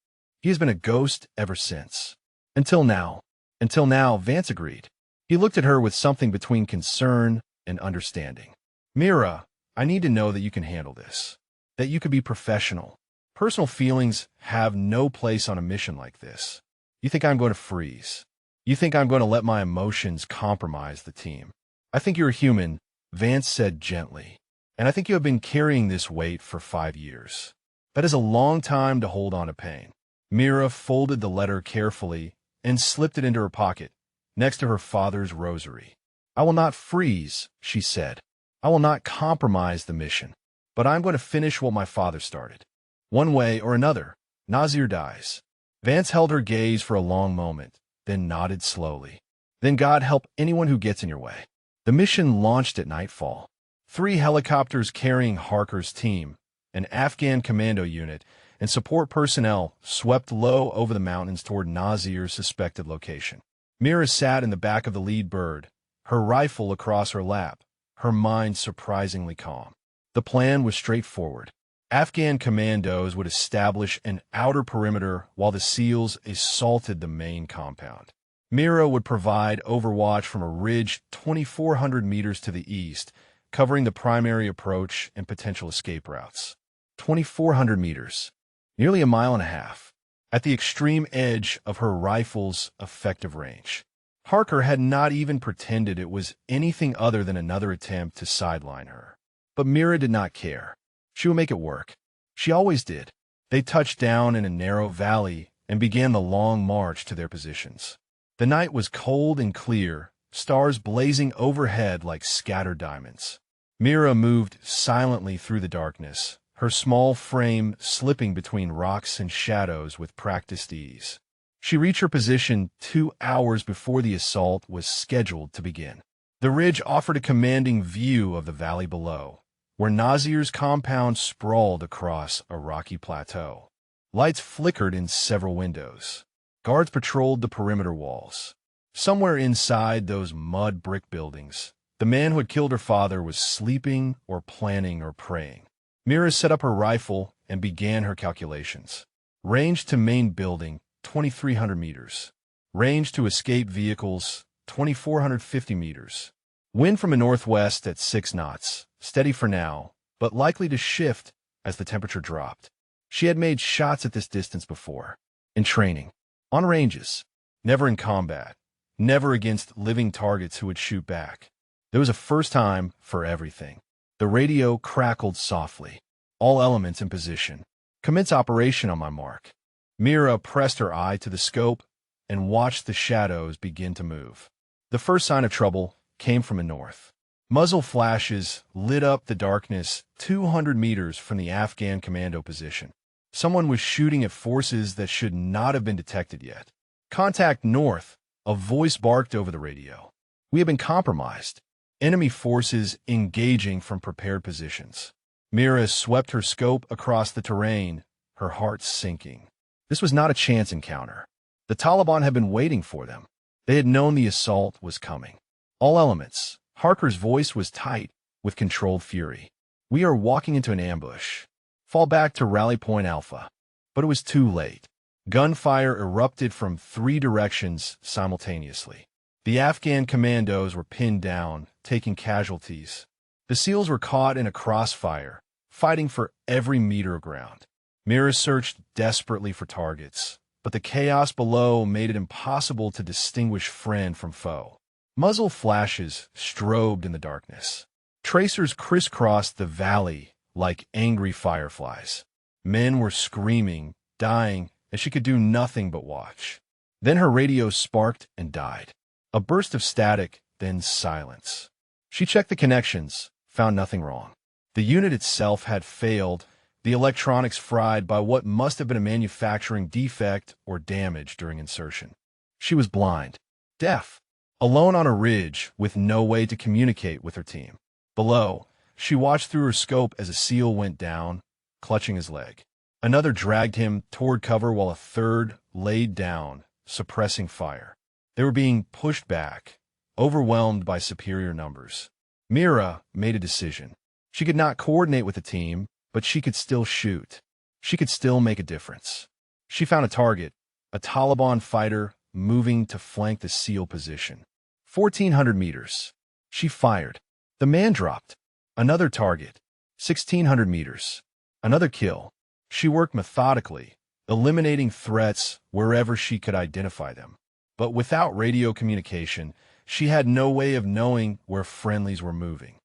He has been a ghost ever since. Until now, Vance agreed. He looked at her with something between concern and understanding. Mira, I need to know that you can handle this, that you could be professional. Personal feelings have no place on a mission like this. You think I'm going to freeze? You think I'm going to let my emotions compromise the team? I think you're human, Vance said gently, and I think you have been carrying this weight for 5 years. That is a long time to hold on to pain. Mira folded the letter carefully and slipped it into her pocket, next to her father's rosary. I will not freeze, she said. I will not compromise the mission, but I'm going to finish what my father started. One way or another, Nazir dies. Vance held her gaze for a long moment, then nodded slowly. Then God help anyone who gets in your way. The mission launched at nightfall. 3 helicopters carrying Harker's team, an Afghan commando unit, and support personnel swept low over the mountains toward Nazir's suspected location. Mira sat in the back of the lead bird, her rifle across her lap, her mind surprisingly calm. The plan was straightforward. Afghan commandos would establish an outer perimeter while the SEALs assaulted the main compound. Mira would provide overwatch from a ridge 2,400 meters to the east, covering the primary approach and potential escape routes. 2,400 meters, nearly a mile and a half, at the extreme edge of her rifle's effective range. Harker had not even pretended it was anything other than another attempt to sideline her. But Mira did not care. She would make it work. She always did. They touched down in a narrow valley and began the long march to their positions. The night was cold and clear, stars blazing overhead like scattered diamonds. Mira moved silently through the darkness, her small frame slipping between rocks and shadows with practiced ease. She reached her position 2 hours before the assault was scheduled to begin. The ridge offered a commanding view of the valley below, where Nazir's compound sprawled across a rocky plateau. Lights flickered in several windows. Guards patrolled the perimeter walls. Somewhere inside those mud brick buildings, the man who had killed her father was sleeping or planning or praying. Mira set up her rifle and began her calculations. Range to main building, 2,300 meters. Range to escape vehicles, 2,450 meters. Wind from the northwest at 6 knots, steady for now, but likely to shift as the temperature dropped. She had made shots at this distance before, in training, on ranges, never in combat, never against living targets who would shoot back. There was a first time for everything. The radio crackled softly. All elements in position. Commence operation on my mark. Mira pressed her eye to the scope and watched the shadows begin to move. The first sign of trouble came from the north. Muzzle flashes lit up the darkness 200 meters from the Afghan commando position. Someone was shooting at forces that should not have been detected yet. Contact north, a voice barked over the radio. We have been compromised. Enemy forces engaging from prepared positions. Mira swept her scope across the terrain, her heart sinking. This was not a chance encounter. The Taliban had been waiting for them. They had known the assault was coming. All elements. Harker's voice was tight, with controlled fury. We are walking into an ambush. Fall back to Rally Point Alpha. But it was too late. Gunfire erupted from 3 directions simultaneously. The Afghan commandos were pinned down, taking casualties. The SEALs were caught in a crossfire, fighting for every meter of ground. Mira searched desperately for targets, but the chaos below made it impossible to distinguish friend from foe. Muzzle flashes strobed in the darkness. Tracers crisscrossed the valley like angry fireflies. Men were screaming, dying, and she could do nothing but watch. Then her radio sparked and died. A burst of static, then silence. She checked the connections, found nothing wrong. The unit itself had failed, the electronics fried by what must have been a manufacturing defect or damage during insertion. She was blind, deaf, alone on a ridge with no way to communicate with her team. Below, she watched through her scope as a SEAL went down, clutching his leg. Another dragged him toward cover while a third laid down, suppressing fire. They were being pushed back, overwhelmed by superior numbers. Mira made a decision. She could not coordinate with the team, but she could still shoot. She could still make a difference. She found a target, a Taliban fighter moving to flank the SEAL position. 1,400 meters. She fired. The man dropped. Another target. 1,600 meters. Another kill. She worked methodically, eliminating threats wherever she could identify them. But without radio communication, she had no way of knowing where friendlies were moving.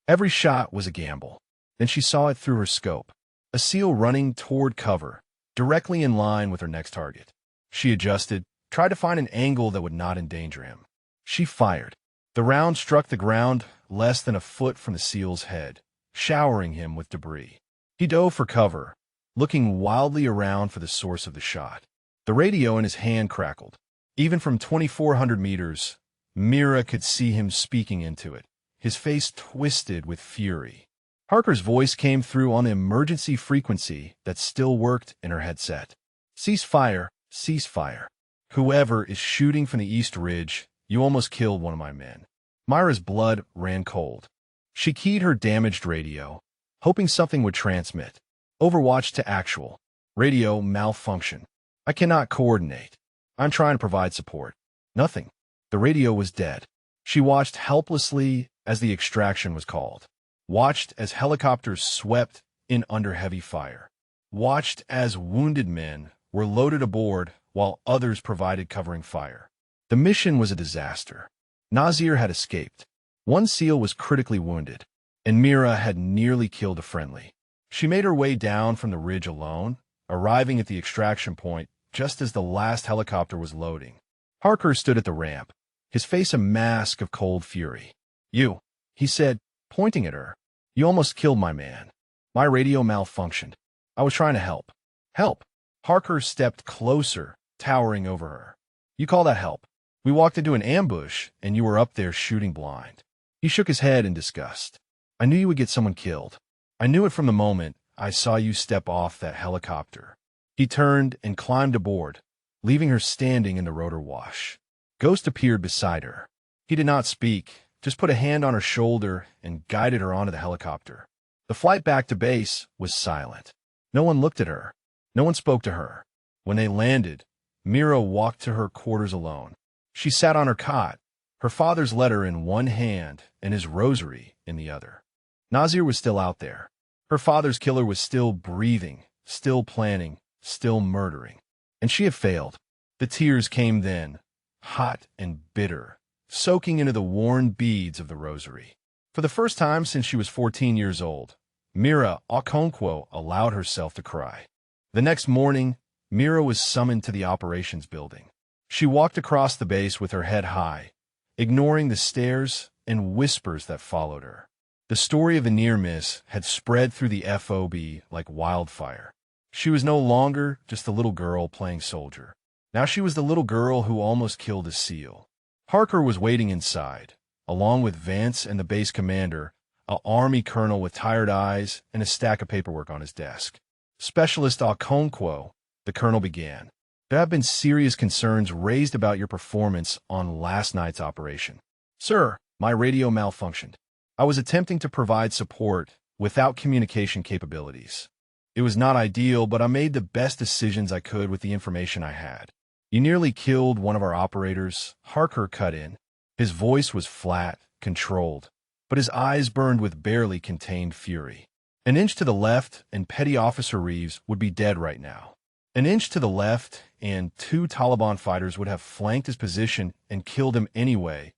Every shot was a gamble. Then she saw it through her scope. A SEAL running toward cover, directly in line with her next target. She adjusted, tried to find an angle that would not endanger him. She fired. The round struck the ground less than a foot from the SEAL's head, showering him with debris. He dove for cover, looking wildly around for the source of the shot. The radio in his hand crackled. Even from 2,400 meters, Mira could see him speaking into it, his face twisted with fury. Harker's voice came through on the emergency frequency that still worked in her headset. Cease fire, cease fire. Whoever is shooting from the East Ridge, you almost killed one of my men. Myra's blood ran cold. She keyed her damaged radio, hoping something would transmit. Overwatch to actual. Radio malfunction. I cannot coordinate. I'm trying to provide support. Nothing. The radio was dead. She watched helplessly as the extraction was called. Watched as helicopters swept in under heavy fire. Watched as wounded men were loaded aboard while others provided covering fire. The mission was a disaster. Nazir had escaped. One SEAL was critically wounded, and Mira had nearly killed a friendly. She made her way down from the ridge alone, arriving at the extraction point just as the last helicopter was loading. Harker stood at the ramp, his face a mask of cold fury. You, he said, pointing at her. You almost killed my man. My radio malfunctioned. I was trying to help. Help. Harker stepped closer, towering over her. You call that help? We walked into an ambush, and you were up there shooting blind. He shook his head in disgust. I knew you would get someone killed. I knew it from the moment I saw you step off that helicopter. He turned and climbed aboard, leaving her standing in the rotor wash. Ghost appeared beside her. He did not speak, just put a hand on her shoulder and guided her onto the helicopter. The flight back to base was silent. No one looked at her. No one spoke to her. When they landed, Mira walked to her quarters alone. She sat on her cot, her father's letter in one hand and his rosary in the other. Nazir was still out there. Her father's killer was still breathing, still planning, still murdering. And she had failed. The tears came then, hot and bitter, soaking into the worn beads of the rosary. For the first time since she was 14 years old, Mira Okonkwo allowed herself to cry. The next morning, Mira was summoned to the operations building. She walked across the base with her head high, ignoring the stares and whispers that followed her. The story of the near-miss had spread through the FOB like wildfire. She was no longer just a little girl playing soldier. Now she was the little girl who almost killed a SEAL. Harker was waiting inside, along with Vance and the base commander, an army colonel with tired eyes and a stack of paperwork on his desk. Specialist Okonkwo, the colonel began. There have been serious concerns raised about your performance on last night's operation. Sir, my radio malfunctioned. I was attempting to provide support without communication capabilities. It was not ideal, but I made the best decisions I could with the information I had. You nearly killed one of our operators. Harker cut in. His voice was flat, controlled, but his eyes burned with barely contained fury. An inch to the left, and Petty Officer Reeves would be dead right now. An inch to the left, and 2 Taliban fighters would have flanked his position and killed him anyway,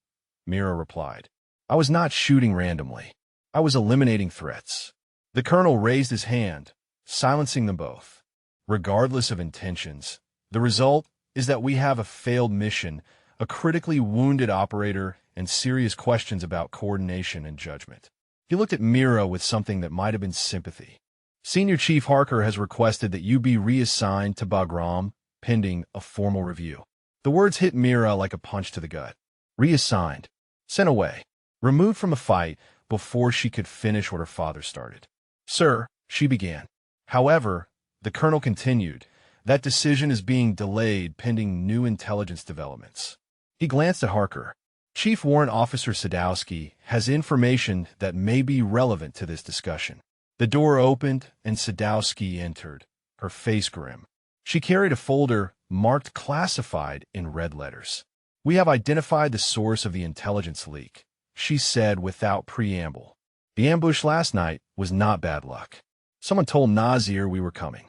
Mira replied. I was not shooting randomly. I was eliminating threats. The colonel raised his hand, silencing them both. Regardless of intentions, the result is that we have a failed mission, a critically wounded operator, and serious questions about coordination and judgment. He looked at Mira with something that might have been sympathy. Senior Chief Harker has requested that you be reassigned to Bagram, pending a formal review. The words hit Mira like a punch to the gut. Reassigned. Sent away. Removed from a fight before she could finish what her father started. Sir, she began. However, the colonel continued, that decision is being delayed pending new intelligence developments. He glanced at Harker. Chief Warrant Officer Sadowski has information that may be relevant to this discussion. The door opened and Sadowski entered, her face grim. She carried a folder marked classified in red letters. We have identified the source of the intelligence leak, she said without preamble. The ambush last night was not bad luck. Someone told Nazir we were coming.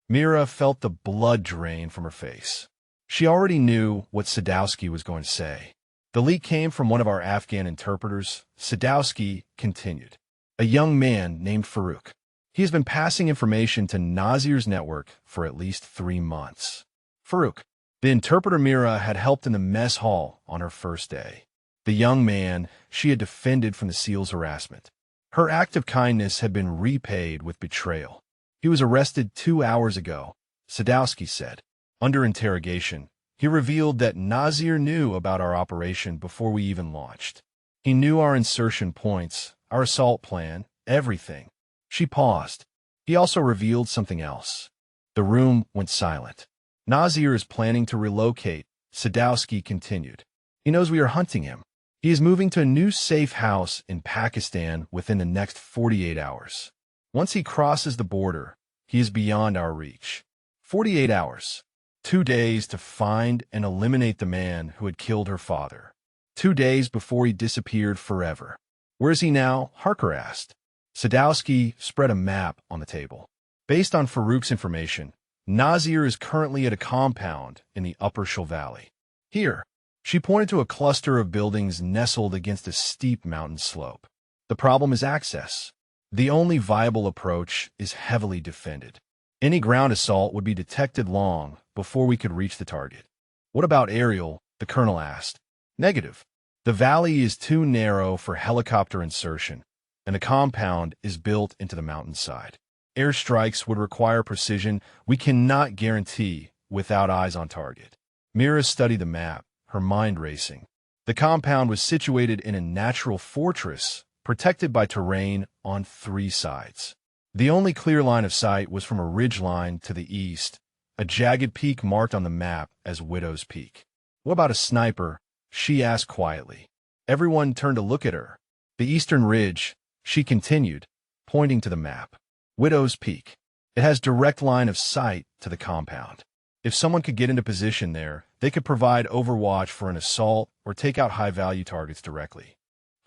Mira felt the blood drain from her face. She already knew what Sadowski was going to say. The leak came from one of our Afghan interpreters, Sadowski continued. A young man named Farouk. He has been passing information to Nazir's network for at least 3 months. Farouk, the interpreter Mira had helped in the mess hall on her first day. The young man she had defended from the SEAL's harassment. Her act of kindness had been repaid with betrayal. He was arrested 2 hours ago, Sadowski said. Under interrogation, he revealed that Nazir knew about our operation before we even launched. He knew our insertion points, our assault plan, everything. She paused. He also revealed something else. The room went silent. Nazir is planning to relocate, Sadowski continued. He knows we are hunting him. He is moving to a new safe house in Pakistan within the next 48 hours. Once he crosses the border, he is beyond our reach. 48 hours. 2 days to find and eliminate the man who had killed her father. 2 days before he disappeared forever. Where is he now? Harker asked. Sadowski spread a map on the table. Based on Farouk's information, Nazir is currently at a compound in the Upper Shul Valley. Here, she pointed to a cluster of buildings nestled against a steep mountain slope. The problem is access. The only viable approach is heavily defended. Any ground assault would be detected long before we could reach the target. What about aerial? The colonel asked. Negative. The valley is too narrow for helicopter insertion, and the compound is built into the mountainside. Airstrikes would require precision we cannot guarantee without eyes on target. Mira studied the map, her mind racing. The compound was situated in a natural fortress, protected by terrain on 3 sides. The only clear line of sight was from a ridgeline to the east, a jagged peak marked on the map as Widow's Peak. What about a sniper? She asked quietly. Everyone turned to look at her. The eastern ridge, she continued, pointing to the map. Widow's Peak. It has direct line of sight to the compound. If someone could get into position there, they could provide overwatch for an assault or take out high-value targets directly.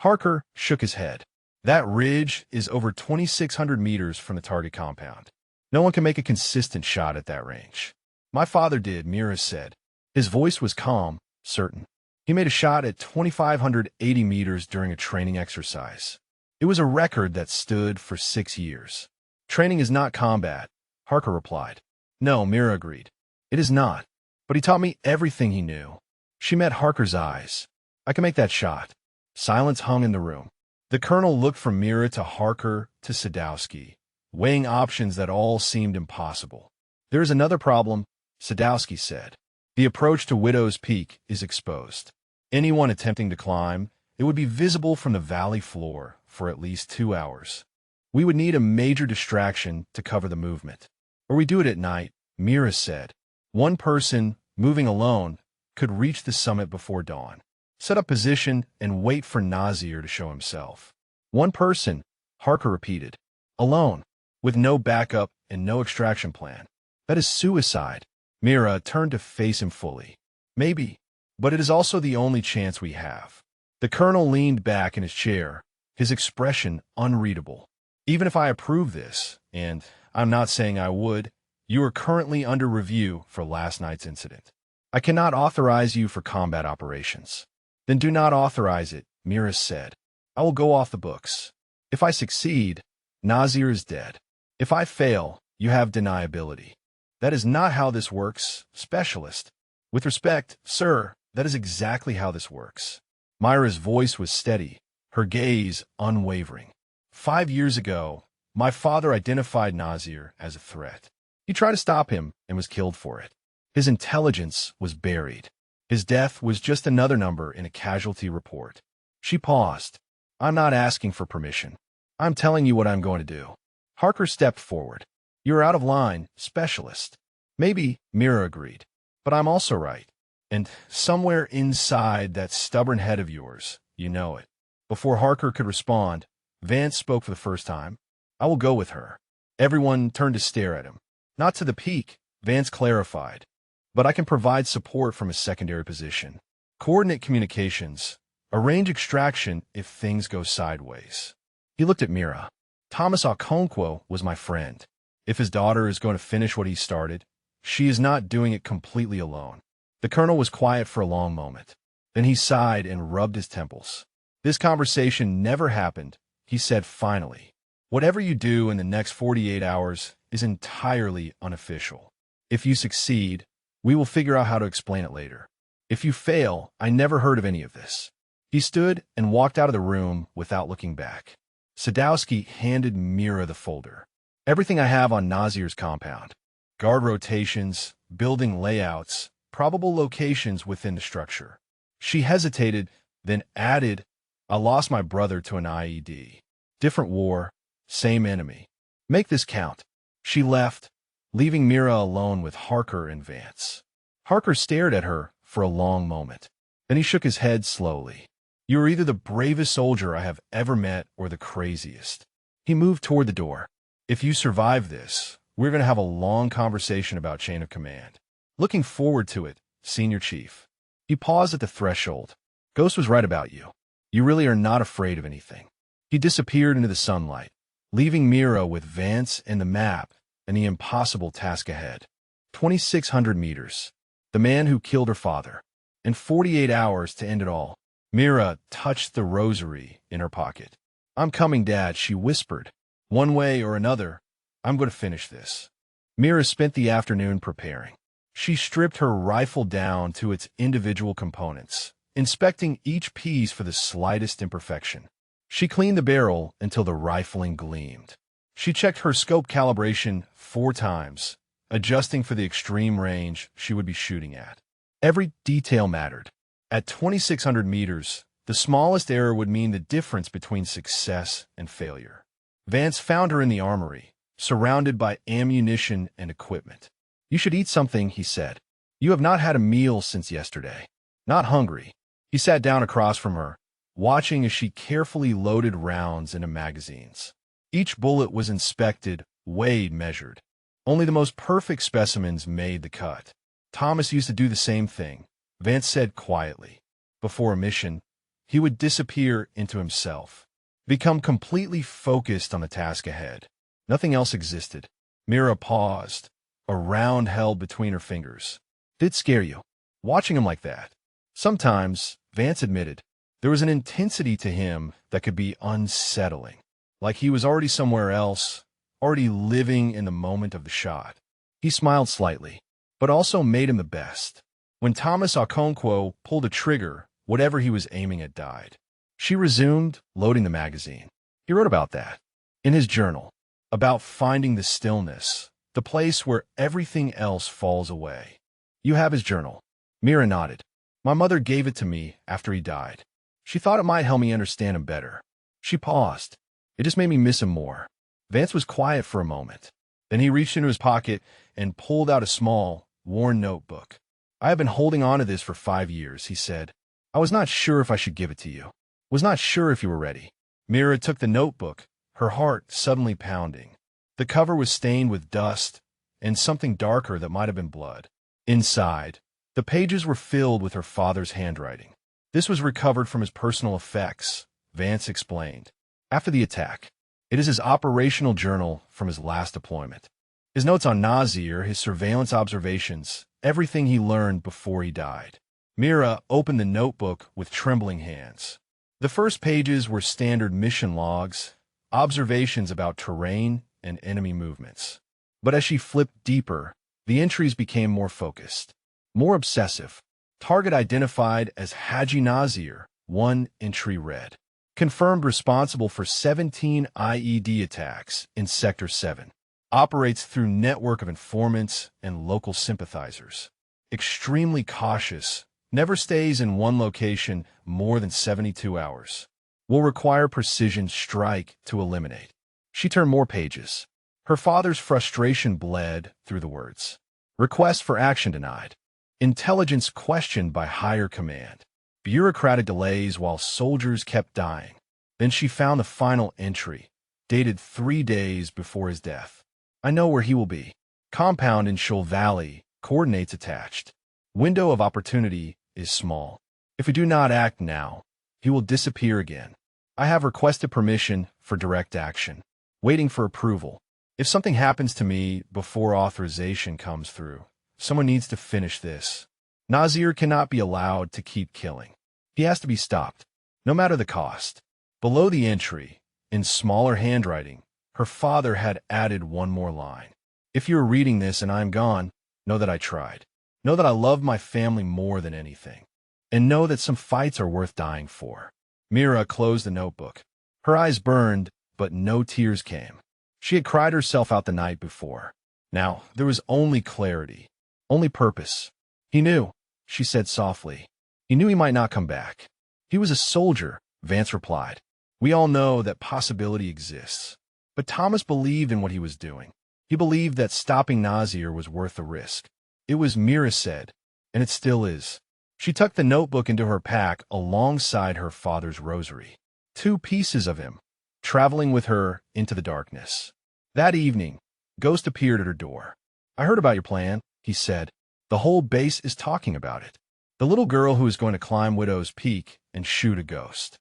Harker shook his head. That ridge is over 2,600 meters from the target compound. No one can make a consistent shot at that range. My father did, Mira said. His voice was calm, certain. He made a shot at 2,580 meters during a training exercise. It was a record that stood for 6 years. Training is not combat, Harker replied. No, Mira agreed. It is not. But he taught me everything he knew. She met Harker's eyes. I can make that shot. Silence hung in the room. The colonel looked from Mira to Harker to Sadowski, weighing options that all seemed impossible. There is another problem, Sadowski said. The approach to Widow's Peak is exposed. Anyone attempting to climb, it would be visible from the valley floor for at least 2 hours. We would need a major distraction to cover the movement. Or we do it at night, Mira said. One person, moving alone, could reach the summit before dawn. Set up position and wait for Nazir to show himself. One person, Harker repeated. Alone, with no backup and no extraction plan. That is suicide. Mira turned to face him fully. Maybe, but it is also the only chance we have. The colonel leaned back in his chair, his expression unreadable. Even if I approve this, and I'm not saying I would, you are currently under review for last night's incident. I cannot authorize you for combat operations. Then do not authorize it, Mira said. I will go off the books. If I succeed, Nazir is dead. If I fail, you have deniability. That is not how this works, specialist. With respect, sir, That is exactly how this works. Myra's voice was steady, her gaze unwavering. 5 years ago, my father identified Nazir as a threat. He tried to stop him and was killed for it. His intelligence was buried. His death was just another number in a casualty report. She paused. I'm not asking for permission. I'm telling you what I'm going to do. Harker stepped forward. You're out of line, specialist. Maybe, Mira agreed. But I'm also right. And somewhere inside that stubborn head of yours, you know it. Before Harker could respond, Vance spoke for the first time. I will go with her. Everyone turned to stare at him. Not to the peak, Vance clarified. But I can provide support from a secondary position. Coordinate communications. Arrange extraction if things go sideways. He looked at Mira. Thomas Okonkwo was my friend. If his daughter is going to finish what he started, she is not doing it completely alone. The colonel was quiet for a long moment. Then he sighed and rubbed his temples. This conversation never happened, he said finally. Whatever you do in the next 48 hours is entirely unofficial. If you succeed, we will figure out how to explain it later. If you fail, I never heard of any of this. He stood and walked out of the room without looking back. Sadowski handed Mira the folder. Everything I have on Nazir's compound. Guard rotations, building layouts, probable locations within the structure. She hesitated, then added, I lost my brother to an IED. Different war, same enemy. Make this count. She left, leaving Mira alone with Harker and Vance. Harker stared at her for a long moment. Then he shook his head slowly. You are either the bravest soldier I have ever met or the craziest. He moved toward the door. If you survive this, we're going to have a long conversation about chain of command. Looking forward to it, Senior Chief. He paused at the threshold. Ghost was right about you. You really are not afraid of anything. He disappeared into the sunlight, leaving Mira with Vance and the map and the impossible task ahead. 2,600 meters. The man who killed her father. And 48 hours to end it all. Mira touched the rosary in her pocket. I'm coming, Dad, she whispered. One way or another, I'm going to finish this. Mira spent the afternoon preparing. She stripped her rifle down to its individual components, inspecting each piece for the slightest imperfection. She cleaned the barrel until the rifling gleamed. She checked her scope calibration 4 times, adjusting for the extreme range she would be shooting at. Every detail mattered. At 2,600 meters, the smallest error would mean the difference between success and failure. Vance found her in the armory, surrounded by ammunition and equipment. You should eat something, he said. You have not had a meal since yesterday. Not hungry. He sat down across from her, watching as she carefully loaded rounds into magazines. Each bullet was inspected, weighed, measured. Only the most perfect specimens made the cut. Thomas used to do the same thing, Vance said quietly. Before a mission, he would disappear into himself, become completely focused on the task ahead. Nothing else existed. Mira paused, a round held between her fingers. Did it scare you, watching him like that? Sometimes, Vance admitted, there was an intensity to him that could be unsettling, like he was already somewhere else, already living in the moment of the shot. He smiled slightly, but also made him the best. When Thomas Okonkwo pulled a trigger, whatever he was aiming at died. She resumed, loading the magazine. He wrote about that in his journal, about finding the stillness, the place where everything else falls away. You have his journal. Mira nodded. My mother gave it to me after he died. She thought it might help me understand him better. She paused. It just made me miss him more. Vance was quiet for a moment. Then he reached into his pocket and pulled out a small, worn notebook. I have been holding on to this for 5 years, he said. I was not sure if I should give it to you. Was not sure if you were ready. Mira took the notebook, her heart suddenly pounding. The cover was stained with dust and something darker that might have been blood. Inside, the pages were filled with her father's handwriting. This was recovered from his personal effects, Vance explained. After the attack, it is his operational journal from his last deployment. His notes on Nazir, his surveillance observations, everything he learned before he died. Mira opened the notebook with trembling hands. The first pages were standard mission logs, observations about terrain and enemy movements. But as she flipped deeper, the entries became more focused, more obsessive. Target identified as Haji Nazir, 1 entry red. Confirmed responsible for 17 IED attacks in Sector 7. Operates through network of informants and local sympathizers. Extremely cautious. Never stays in one location more than 72 hours. Will require precision strike to eliminate. She turned more pages. Her father's frustration bled through the words. Request for action denied. Intelligence questioned by higher command. Bureaucratic delays while soldiers kept dying. Then she found the final entry, dated 3 days before his death. I know where he will be. Compound in Shoal Valley, coordinates attached. Window of opportunity is small. If we do not act now, he will disappear again. I have requested permission for direct action. Waiting for approval. If something happens to me before authorization comes through, someone needs to finish this. Nazir cannot be allowed to keep killing. He has to be stopped, no matter the cost. Below the entry, in smaller handwriting, her father had added one more line. If you are reading this and I am gone, know that I tried. Know that I love my family more than anything. And know that some fights are worth dying for. Mira closed the notebook. Her eyes burned, but no tears came. She had cried herself out the night before. Now, there was only clarity, only purpose. He knew, she said softly. He knew he might not come back. He was a soldier, Vance replied. We all know that possibility exists. But Thomas believed in what he was doing. He believed that stopping Nazir was worth the risk. It was, Mira said, and it still is. She tucked the notebook into her pack alongside her father's rosary. 2 pieces of him, traveling with her into the darkness. That evening, Ghost appeared at her door. I heard about your plan, he said. The whole base is talking about it. The little girl who is going to climb Widow's Peak and shoot a ghost.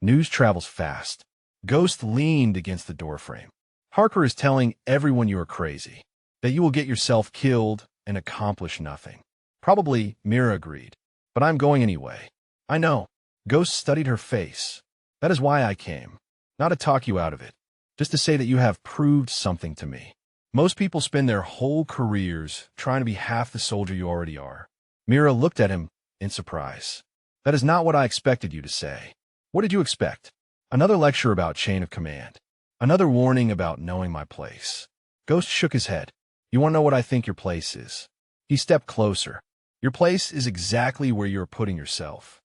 News travels fast. Ghost leaned against the doorframe. Harker is telling everyone you are crazy, that you will get yourself killed and accomplish nothing. Probably, Mira agreed. But I'm going anyway. I know. Ghost studied her face. That is why I came. Not to talk you out of it. Just to say that you have proved something to me. Most people spend their whole careers trying to be half the soldier you already are. Mira looked at him in surprise. That is not what I expected you to say. What did you expect? Another lecture about chain of command. Another warning about knowing my place. Ghost shook his head. You want to know what I think your place is? He stepped closer. Your place is exactly where you're putting yourself.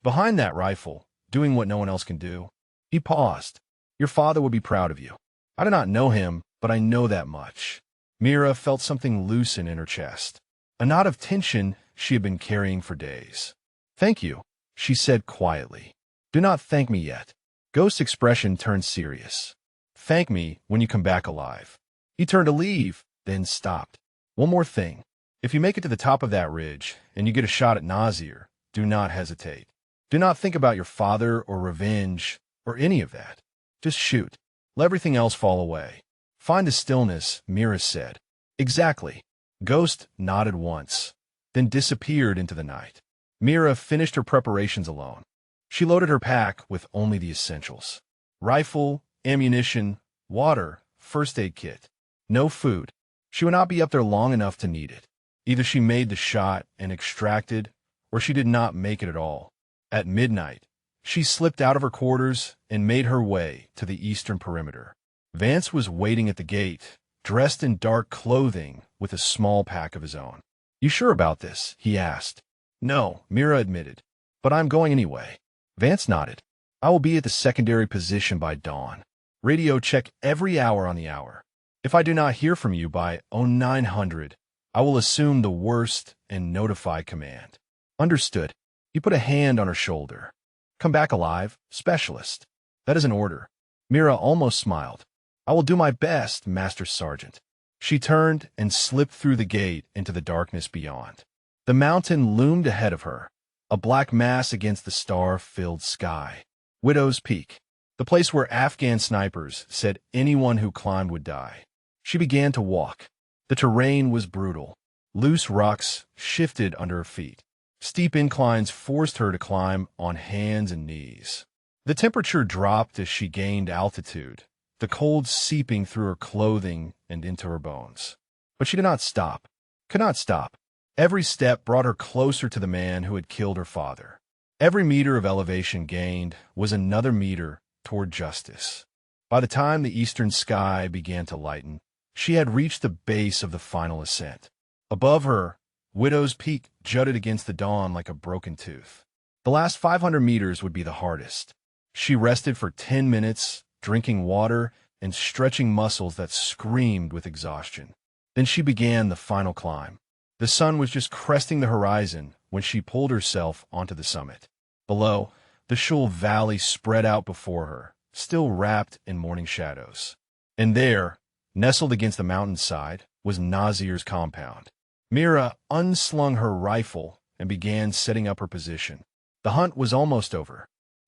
Behind that rifle, doing what no one else can do. He paused. Your father would be proud of you. I do not know him, but I know that much. Mira felt something loosen in her chest. A knot of tension she had been carrying for days. Thank you, she said quietly. Do not thank me yet. Ghost's expression turned serious. Thank me when you come back alive. He turned to leave, then stopped. One more thing. If you make it to the top of that ridge and you get a shot at Nazir, do not hesitate. Do not think about your father or revenge or any of that. Just shoot. Let everything else fall away. Find the stillness, Mira said. Exactly. Ghost nodded once, then disappeared into the night. Mira finished her preparations alone. She loaded her pack with only the essentials. Rifle, ammunition, water, first aid kit. No food. She would not be up there long enough to need it. Either she made the shot and extracted, or she did not make it at all. At midnight, she slipped out of her quarters and made her way to the eastern perimeter. Vance was waiting at the gate, dressed in dark clothing with a small pack of his own. You sure about this? He asked. No, Mira admitted. But I'm going anyway. Vance nodded. I will be at the secondary position by dawn. Radio check every hour on the hour. If I do not hear from you by 0900, I will assume the worst and notify command. Understood. He put a hand on her shoulder. Come back alive, specialist. That is an order. Mira almost smiled. I will do my best, Master Sergeant. She turned and slipped through the gate into the darkness beyond. The mountain loomed ahead of her, a black mass against the star-filled sky. Widow's Peak, the place where Afghan snipers said anyone who climbed would die. She began to walk. The terrain was brutal. Loose rocks shifted under her feet. Steep inclines forced her to climb on hands and knees. The temperature dropped as she gained altitude, the cold seeping through her clothing and into her bones. But she did not stop, could not stop. Every step brought her closer to the man who had killed her father. Every meter of elevation gained was another meter toward justice. By the time the eastern sky began to lighten, she had reached the base of the final ascent. Above her, Widow's Peak jutted against the dawn like a broken tooth. The last 500 meters would be the hardest. She rested for 10 minutes, drinking water and stretching muscles that screamed with exhaustion. Then she began the final climb. The sun was just cresting the horizon when she pulled herself onto the summit. Below, the Shul Valley spread out before her, still wrapped in morning shadows. And there, nestled against the mountainside, was Nazir's compound. Mira unslung her rifle and began setting up her position. The hunt was almost over.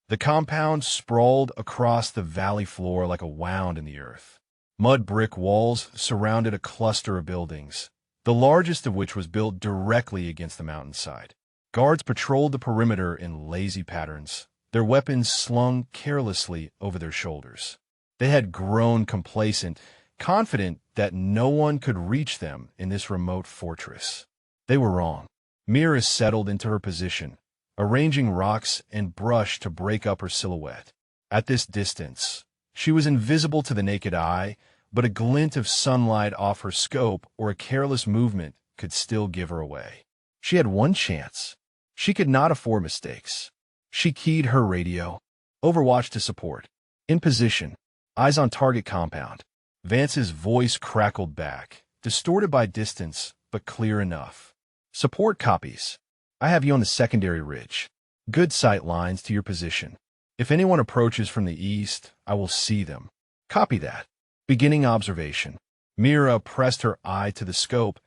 The compound sprawled across the valley floor like a wound in the earth. Mud brick walls surrounded a cluster of buildings, the largest of which was built directly against the mountainside. Guards patrolled the perimeter in lazy patterns, their weapons slung carelessly over their shoulders. They had grown complacent, confident that no one could reach them in this remote fortress. They were wrong. Mira settled into her position, arranging rocks and brush to break up her silhouette. At this distance, she was invisible to the naked eye, but a glint of sunlight off her scope or a careless movement could still give her away. She had one chance. She could not afford mistakes. She keyed her radio. Overwatch to support. In position. Eyes on target compound. Vance's voice crackled back, distorted by distance, but clear enough. Support copies. I have you on the secondary ridge. Good sight lines to your position. If anyone approaches from the east, I will see them. Copy that. Beginning observation. Mira pressed her eye to the scope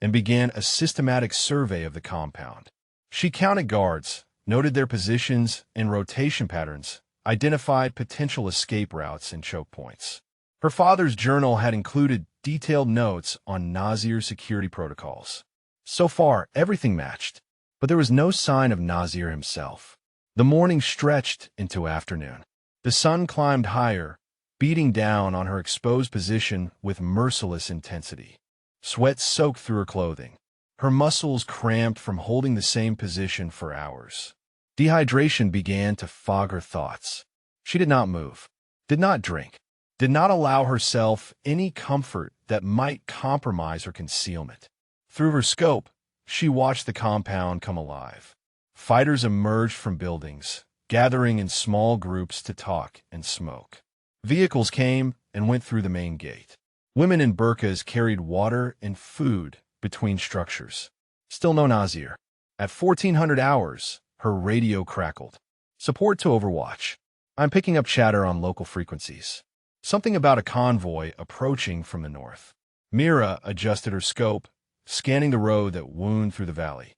and began a systematic survey of the compound. She counted guards, noted their positions and rotation patterns, identified potential escape routes and choke points. Her father's journal had included detailed notes on Nazir's security protocols. So far, everything matched, but there was no sign of Nazir himself. The morning stretched into afternoon. The sun climbed higher, beating down on her exposed position with merciless intensity. Sweat soaked through her clothing. Her muscles cramped from holding the same position for hours. Dehydration began to fog her thoughts. She did not move, did not drink, did not allow herself any comfort that might compromise her concealment. Through her scope, she watched the compound come alive. Fighters emerged from buildings, gathering in small groups to talk and smoke. Vehicles came and went through the main gate. Women in burqas carried water and food between structures. Still no Nazir. At 1400 hours, her radio crackled. Support to Overwatch. I'm picking up chatter on local frequencies. Something about a convoy approaching from the north. Mira adjusted her scope, scanning the road that wound through the valley.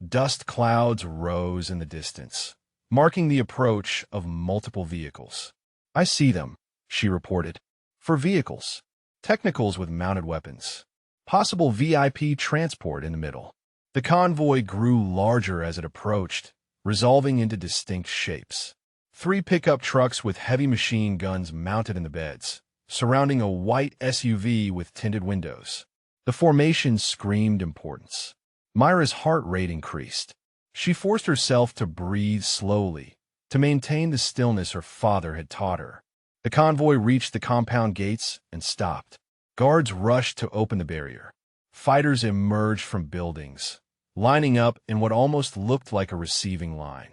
Dust clouds rose in the distance, marking the approach of multiple vehicles. I see them, she reported. For vehicles. Technicals with mounted weapons. Possible VIP transport in the middle. The convoy grew larger as it approached, resolving into distinct shapes. 3 pickup trucks with heavy machine guns mounted in the beds, surrounding a white SUV with tinted windows. The formation screamed importance. Myra's heart rate increased. She forced herself to breathe slowly, to maintain the stillness her father had taught her. The convoy reached the compound gates and stopped. Guards rushed to open the barrier. Fighters emerged from buildings, lining up in what almost looked like a receiving line.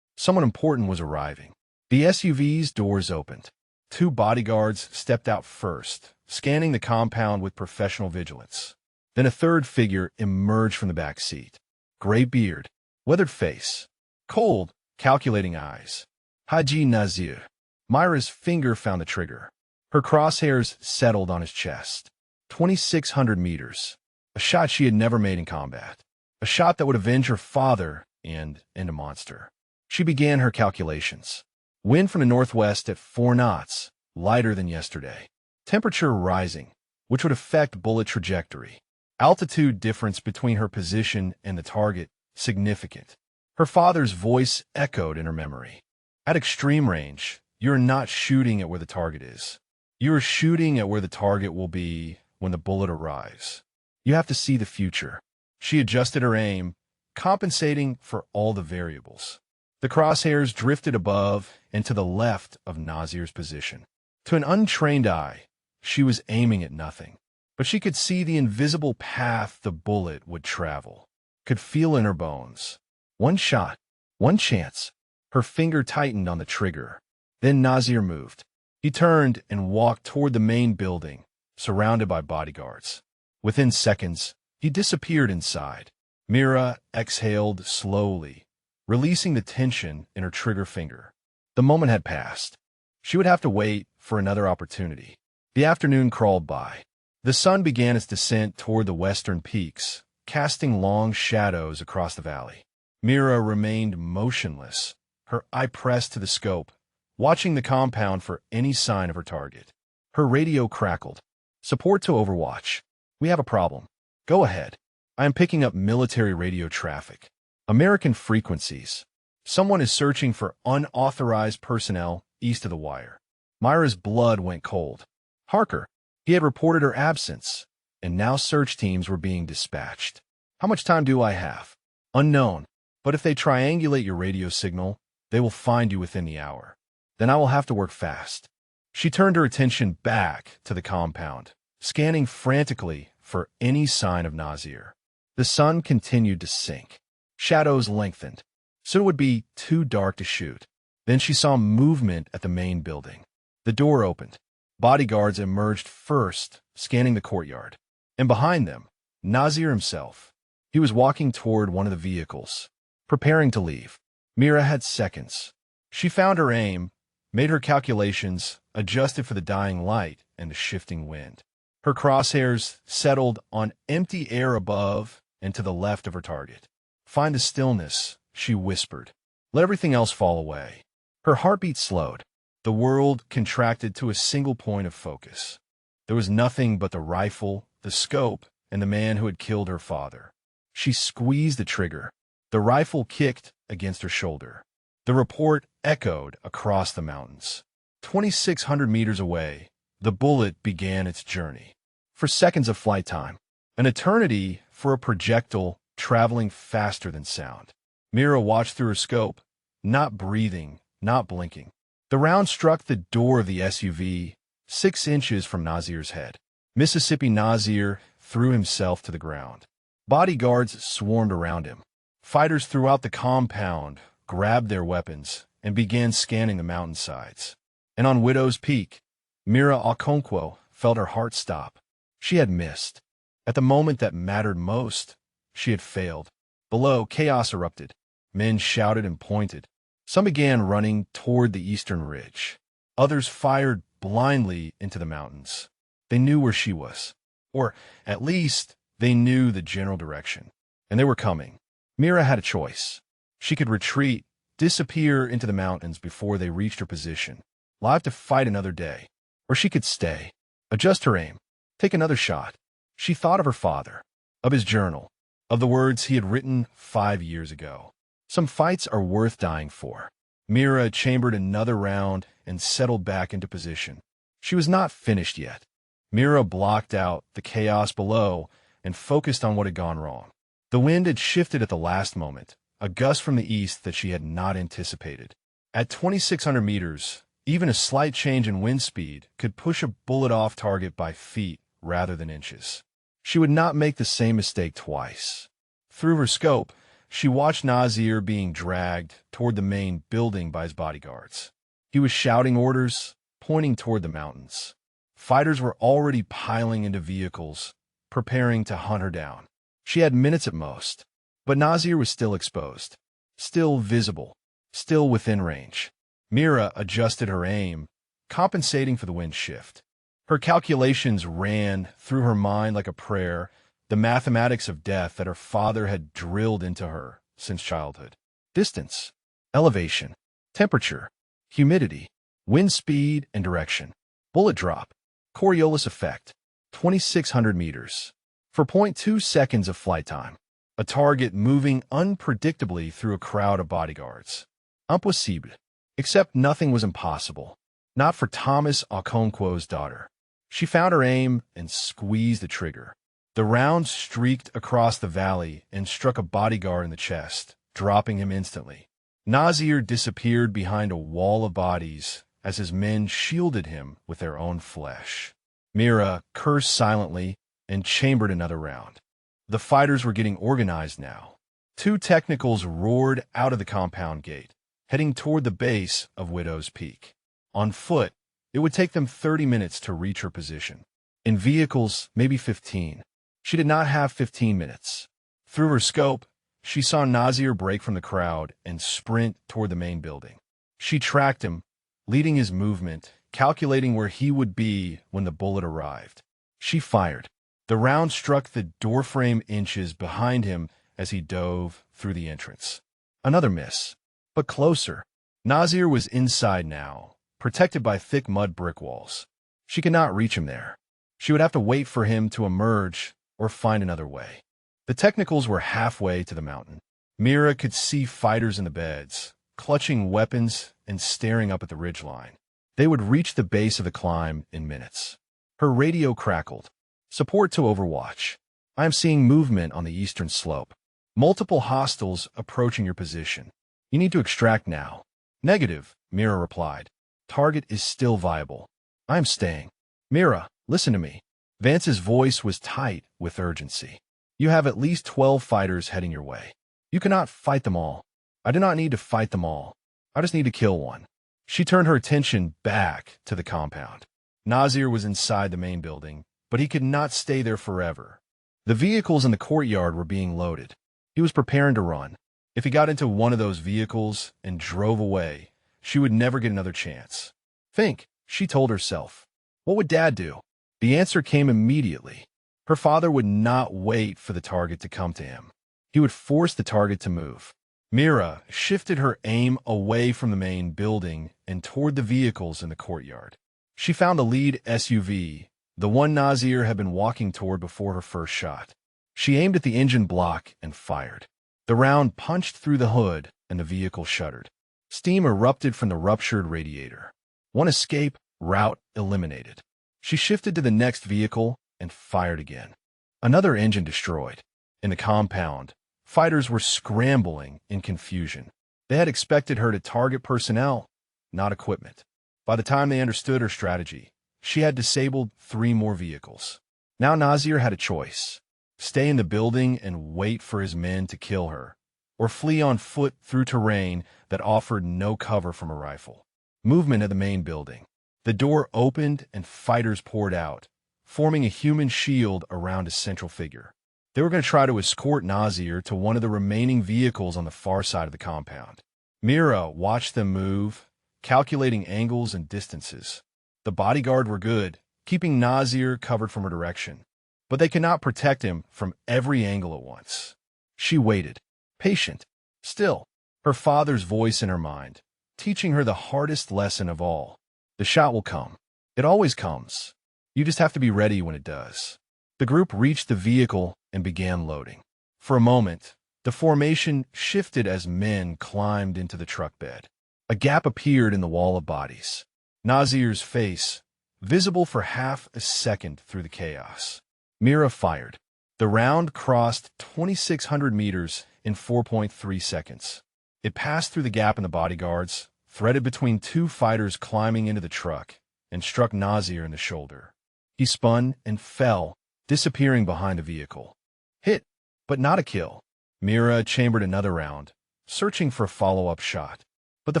Someone important was arriving. The SUV's doors opened. 2 bodyguards stepped out first, scanning the compound with professional vigilance. Then a third figure emerged from the back seat. Gray beard, weathered face, cold, calculating eyes. Haji Nazir. Myra's finger found the trigger. Her crosshairs settled on his chest. 2,600 meters. A shot she had never made in combat. A shot that would avenge her father and end a monster. She began her calculations. Wind from the northwest at 4 knots, lighter than yesterday. Temperature rising, which would affect bullet trajectory. Altitude difference between her position and the target, significant. Her father's voice echoed in her memory. At extreme range, you're not shooting at where the target is. You're shooting at where the target will be when the bullet arrives. You have to see the future. She adjusted her aim, compensating for all the variables. The crosshairs drifted above and to the left of Nazir's position. To an untrained eye, she was aiming at nothing, but she could see the invisible path the bullet would travel, could feel in her bones. One shot, one chance. Her finger tightened on the trigger. Then Nazir moved. He turned and walked toward the main building, surrounded by bodyguards. Within seconds, he disappeared inside. Mira exhaled slowly, releasing the tension in her trigger finger. The moment had passed. She would have to wait for another opportunity. The afternoon crawled by. The sun began its descent toward the western peaks, casting long shadows across the valley. Mira remained motionless, her eye pressed to the scope, watching the compound for any sign of her target. Her radio crackled. "Support to Overwatch. We have a problem. Go ahead. I am picking up military radio traffic. American frequencies. Someone is searching for unauthorized personnel east of the wire." Myra's blood went cold. Harker. He had reported her absence, and now search teams were being dispatched. "How much time do I have?" "Unknown. But if they triangulate your radio signal, they will find you within the hour. Then I will have to work fast." She turned her attention back to the compound, scanning frantically for any sign of Nazir. The sun continued to sink. Shadows lengthened. Soon it would be too dark to shoot. Then she saw movement at the main building. The door opened. Bodyguards emerged first, scanning the courtyard. And behind them, Nazir himself. He was walking toward one of the vehicles, preparing to leave. Mira had seconds. She found her aim, made her calculations, adjusted for the dying light and the shifting wind. Her crosshairs settled on empty air above and to the left of her target. "Find the stillness," she whispered. "Let everything else fall away." Her heartbeat slowed. The world contracted to a single point of focus. There was nothing but the rifle, the scope, and the man who had killed her father. She squeezed the trigger. The rifle kicked against her shoulder. The report echoed across the mountains. 2,600 meters away, the bullet began its journey. For seconds of flight time, an eternity for a projectile traveling faster than sound. Mira watched through her scope, not breathing, not blinking. The round struck the door of the SUV, 6 inches from Nazir's head. Mississippi Nazir threw himself to the ground. Bodyguards swarmed around him. Fighters throughout the compound grabbed their weapons and began scanning the mountainsides. And on Widow's Peak, Mira Okonkwo felt her heart stop. She had missed. At the moment that mattered most, she had failed. Below, chaos erupted. Men shouted and pointed. Some began running toward the eastern ridge. Others fired blindly into the mountains. They knew where she was. Or, at least, they knew the general direction. And they were coming. Mira had a choice. She could retreat, disappear into the mountains before they reached her position, live to fight another day. Or she could stay, adjust her aim, take another shot. She thought of her father, of his journal, of the words he had written 5 years ago. Some fights are worth dying for. Mira chambered another round and settled back into position. She was not finished yet. Mira blocked out the chaos below and focused on what had gone wrong. The wind had shifted at the last moment, a gust from the east that she had not anticipated. At 2,600 meters, even a slight change in wind speed could push a bullet off target by feet rather than inches. She would not make the same mistake twice. Through her scope, she watched Nazir being dragged toward the main building by his bodyguards. He was shouting orders, pointing toward the mountains. Fighters were already piling into vehicles, preparing to hunt her down. She had minutes at most, but Nazir was still exposed, still visible, still within range. Mira adjusted her aim, compensating for the wind shift. Her calculations ran through her mind like a prayer, the mathematics of death that her father had drilled into her since childhood. Distance, elevation, temperature, humidity, wind speed and direction, bullet drop, Coriolis effect, 2,600 meters. For 0.2 seconds of flight time, a target moving unpredictably through a crowd of bodyguards. Impossible. Except nothing was impossible. Not for Thomas Okonkwo's daughter. She found her aim and squeezed the trigger. The round streaked across the valley and struck a bodyguard in the chest, dropping him instantly. Nazir disappeared behind a wall of bodies as his men shielded him with their own flesh. Mira cursed silently and chambered another round. The fighters were getting organized now. Two technicals roared out of the compound gate, heading toward the base of Widow's Peak. On foot, it would take them 30 minutes to reach her position. In vehicles, maybe 15. She did not have 15 minutes. Through her scope, she saw Nazir break from the crowd and sprint toward the main building. She tracked him, leading his movement, calculating where he would be when the bullet arrived. She fired. The round struck the doorframe inches behind him as he dove through the entrance. Another miss, but closer. Nazir was inside now, protected by thick mud brick walls. She could not reach him there. She would have to wait for him to emerge or find another way. The technicals were halfway to the mountain. Mira could see fighters in the beds, clutching weapons and staring up at the ridgeline. They would reach the base of the climb in minutes. Her radio crackled. Support to Overwatch. I am seeing movement on the eastern slope. Multiple hostiles approaching your position. You need to extract now. Negative, Mira replied. Target is still viable. I am staying. Mira, listen to me. Vance's voice was tight with urgency. You have at least 12 fighters heading your way. You cannot fight them all. I do not need to fight them all. I just need to kill one. She turned her attention back to the compound. Nazir was inside the main building, but he could not stay there forever. The vehicles in the courtyard were being loaded. He was preparing to run. If he got into one of those vehicles and drove away, she would never get another chance. Think, she told herself. What would Dad do? The answer came immediately. Her father would not wait for the target to come to him. He would force the target to move. Mira shifted her aim away from the main building and toward the vehicles in the courtyard. She found the lead SUV, the one Nazir had been walking toward before her first shot. She aimed at the engine block and fired. The round punched through the hood and the vehicle shuddered. Steam erupted from the ruptured radiator. One escape route eliminated. She shifted to the next vehicle and fired again. Another engine destroyed. In the compound, fighters were scrambling in confusion. They had expected her to target personnel, not equipment. By the time they understood her strategy, she had disabled 3 more vehicles. Now Nazir had a choice. Stay in the building and wait for his men to kill her, or flee on foot through terrain that offered no cover from a rifle. Movement at the main building. The door opened and fighters poured out, forming a human shield around a central figure. They were going to try to escort Nazir to one of the remaining vehicles on the far side of the compound. Mira watched them move, calculating angles and distances. The bodyguard were good, keeping Nazir covered from her direction, but they could not protect him from every angle at once. She waited, patient, still, her father's voice in her mind, teaching her the hardest lesson of all. The shot will come. It always comes. You just have to be ready when it does. The group reached the vehicle and began loading. For a moment, the formation shifted as men climbed into the truck bed. A gap appeared in the wall of bodies. Nazir's face, visible for half a second through the chaos. Mira fired. The round crossed 2,600 meters in 4.3 seconds. It passed through the gap in the bodyguards, threaded between 2 fighters climbing into the truck, and struck Nazir in the shoulder. He spun and fell, disappearing behind a vehicle. Hit, but not a kill. Mira chambered another round, searching for a follow-up shot. But the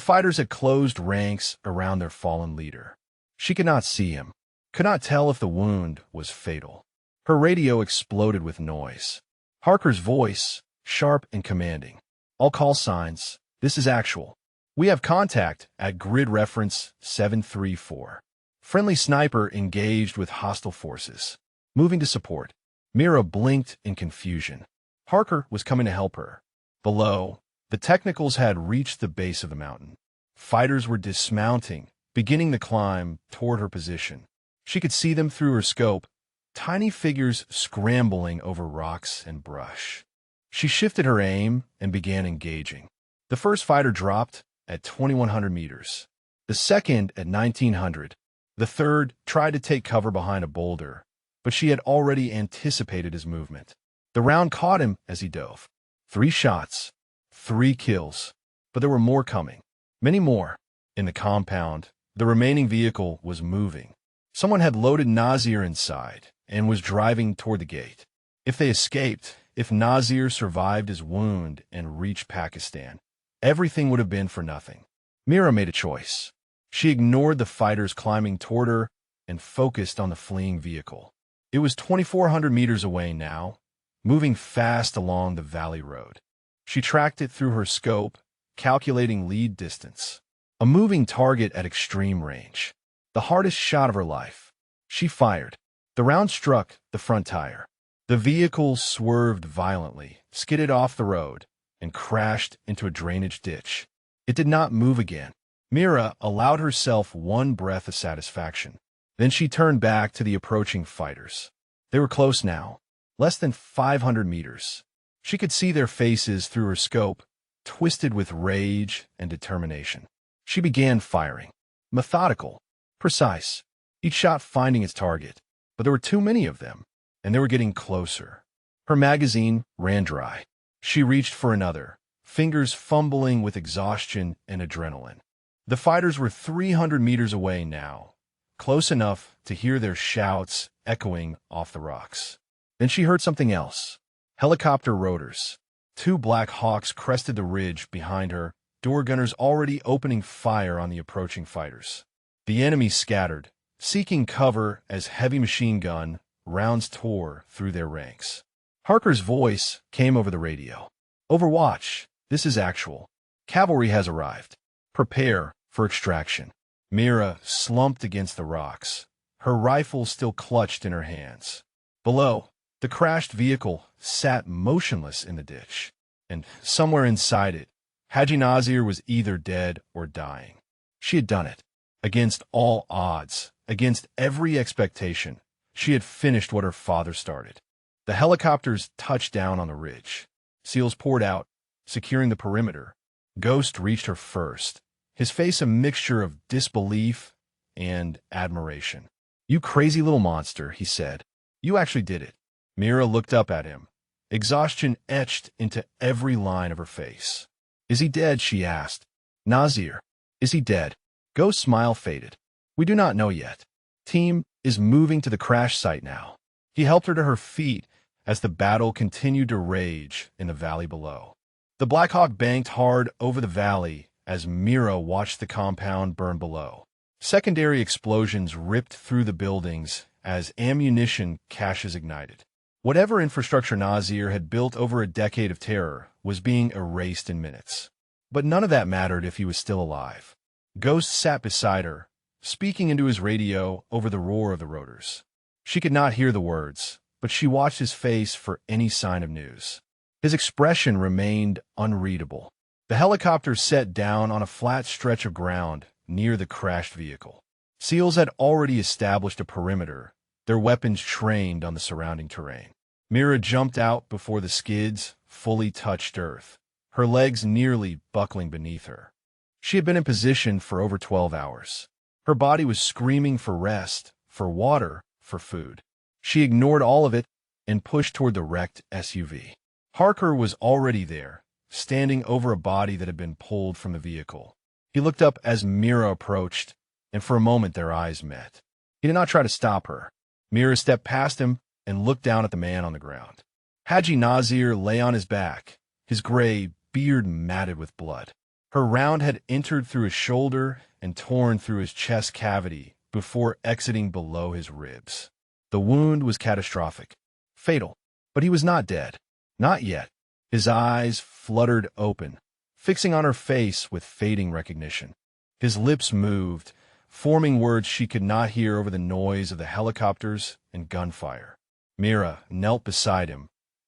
fighters had closed ranks around their fallen leader. She could not see him, could not tell if the wound was fatal. Her radio exploded with noise. Harker's voice, sharp and commanding. All call signs, this is actual. We have contact at grid reference 734. Friendly sniper engaged with hostile forces. Moving to support. Mira blinked in confusion. Harker was coming to help her. Below, the technicals had reached the base of the mountain. Fighters were dismounting, beginning the climb toward her position. She could see them through her scope, tiny figures scrambling over rocks and brush. She shifted her aim and began engaging. The first fighter dropped at 2,100 meters. The second at 1,900. The third tried to take cover behind a boulder, but she had already anticipated his movement. The round caught him as he dove. 3 shots, 3 kills, but there were more coming. Many more. In the compound, the remaining vehicle was moving. Someone had loaded Nazir inside and was driving toward the gate. If they escaped, if Nazir survived his wound and reached Pakistan, everything would have been for nothing. Mira made a choice. She ignored the fighters climbing toward her and focused on the fleeing vehicle. It was 2,400 meters away now, moving fast along the valley road. She tracked it through her scope, calculating lead distance. A moving target at extreme range. The hardest shot of her life. She fired. The round struck the front tire. The vehicle swerved violently, skidded off the road, and crashed into a drainage ditch. It did not move again. Mira allowed herself one breath of satisfaction. Then she turned back to the approaching fighters. They were close now, less than 500 meters. She could see their faces through her scope, twisted with rage and determination. She began firing. Methodical, precise, each shot finding its target. But there were too many of them, and they were getting closer. Her magazine ran dry. She reached for another, fingers fumbling with exhaustion and adrenaline. The fighters were 300 meters away now, close enough to hear their shouts echoing off the rocks. Then she heard something else. Helicopter rotors. 2 Black Hawks crested the ridge behind her, door gunners already opening fire on the approaching fighters. The enemy scattered, seeking cover as heavy machine gun rounds tore through their ranks. Harker's voice came over the radio. Overwatch, this is actual. Cavalry has arrived. Prepare for extraction. Mira slumped against the rocks, her rifle still clutched in her hands. Below, the crashed vehicle sat motionless in the ditch, and somewhere inside it, Haji Nazir was either dead or dying. She had done it. Against all odds, against every expectation, she had finished what her father started. The helicopters touched down on the ridge. SEALs poured out, securing the perimeter. Ghost reached her first, his face a mixture of disbelief and admiration. You crazy little monster, he said. You actually did it. Mira looked up at him, exhaustion etched into every line of her face. Is he dead? She asked. Nazir, is he dead? Ghost's smile faded. We do not know yet. Team is moving to the crash site now. He helped her to her feet as the battle continued to rage in the valley below. The Black Hawk banked hard over the valley as Mira watched the compound burn below. Secondary explosions ripped through the buildings as ammunition caches ignited. Whatever infrastructure Nazir had built over a decade of terror was being erased in minutes. But none of that mattered if he was still alive. Ghost sat beside her, speaking into his radio over the roar of the rotors. She could not hear the words, but she watched his face for any sign of news. His expression remained unreadable. The helicopter set down on a flat stretch of ground near the crashed vehicle. SEALs had already established a perimeter, their weapons trained on the surrounding terrain. Mira jumped out before the skids fully touched earth, her legs nearly buckling beneath her. She had been in position for over 12 hours. Her body was screaming for rest, for water, for food. She ignored all of it and pushed toward the wrecked SUV. Harker was already there, standing over a body that had been pulled from the vehicle. He looked up as Mira approached, and for a moment their eyes met. He did not try to stop her. Mira stepped past him and looked down at the man on the ground. Haji Nazir lay on his back, his gray beard matted with blood. Her round had entered through his shoulder and torn through his chest cavity before exiting below his ribs. The wound was catastrophic, fatal, but he was not dead. Not yet. His eyes fluttered open, fixing on her face with fading recognition. His lips moved, forming words she could not hear over the noise of the helicopters and gunfire. Mira knelt beside him,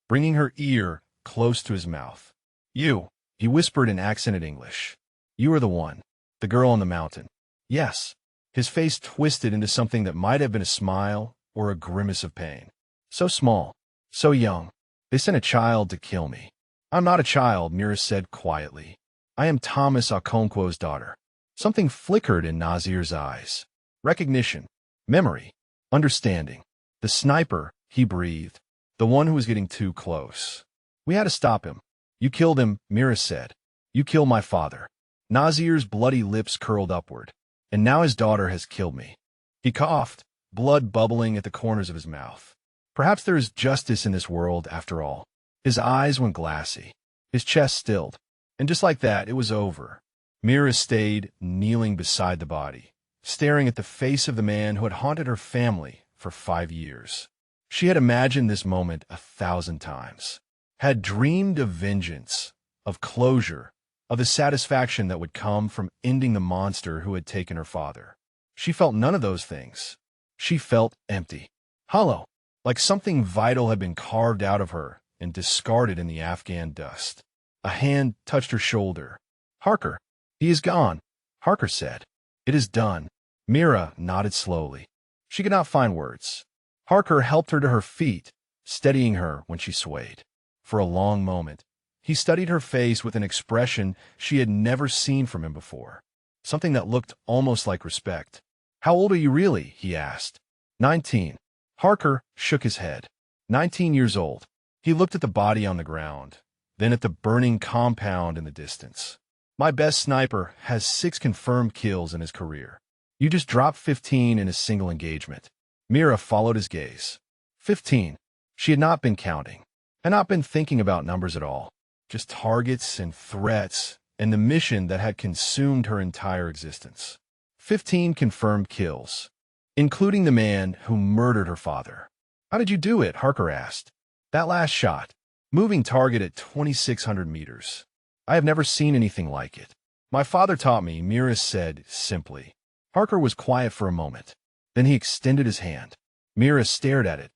bringing her ear close to his mouth. You, he whispered in accented English. You are the one, the girl on the mountain. Yes. His face twisted into something that might have been a smile or a grimace of pain. So small, so young. They sent a child to kill me. I'm not a child, Mira said quietly. I am Thomas Okonkwo's daughter. Something flickered in Nazir's eyes. Recognition, memory, understanding. The The sniper, he breathed. The one who was getting too close. We had to stop him. You killed him, Mira said. You killed my father. Nazir's bloody lips curled upward. And now his daughter has killed me. He coughed, blood bubbling at the corners of his mouth. Perhaps there is justice in this world, after all. His eyes went glassy. His chest stilled. And just like that, it was over. Mira stayed kneeling beside the body, staring at the face of the man who had haunted her family for 5 years. She had imagined this moment 1,000 times, had dreamed of vengeance, of closure, of the satisfaction that would come from ending the monster who had taken her father. She felt none of those things. She felt empty, hollow, like something vital had been carved out of her and discarded in the Afghan dust. A hand touched her shoulder. Harker. He is gone, Harker said. It is done. Mira nodded slowly. She could not find words. Harker helped her to her feet, steadying her when she swayed. For a long moment, he studied her face with an expression she had never seen from him before, something that looked almost like respect. How old are you really? He asked. 19. Harker shook his head. 19 years old. He looked at the body on the ground, then at the burning compound in the distance. My best sniper has 6 confirmed kills in his career. You just dropped 15 in a single engagement. Mira followed his gaze. 15. She had not been counting, had not been thinking about numbers at all. Just targets and threats and the mission that had consumed her entire existence. 15 confirmed kills, including the man who murdered her father. How did you do it? Harker asked. That last shot, moving target at 2,600 meters. I have never seen anything like it. My father taught me, Mira said simply. Harker was quiet for a moment. Then he extended his hand. Mira stared at it,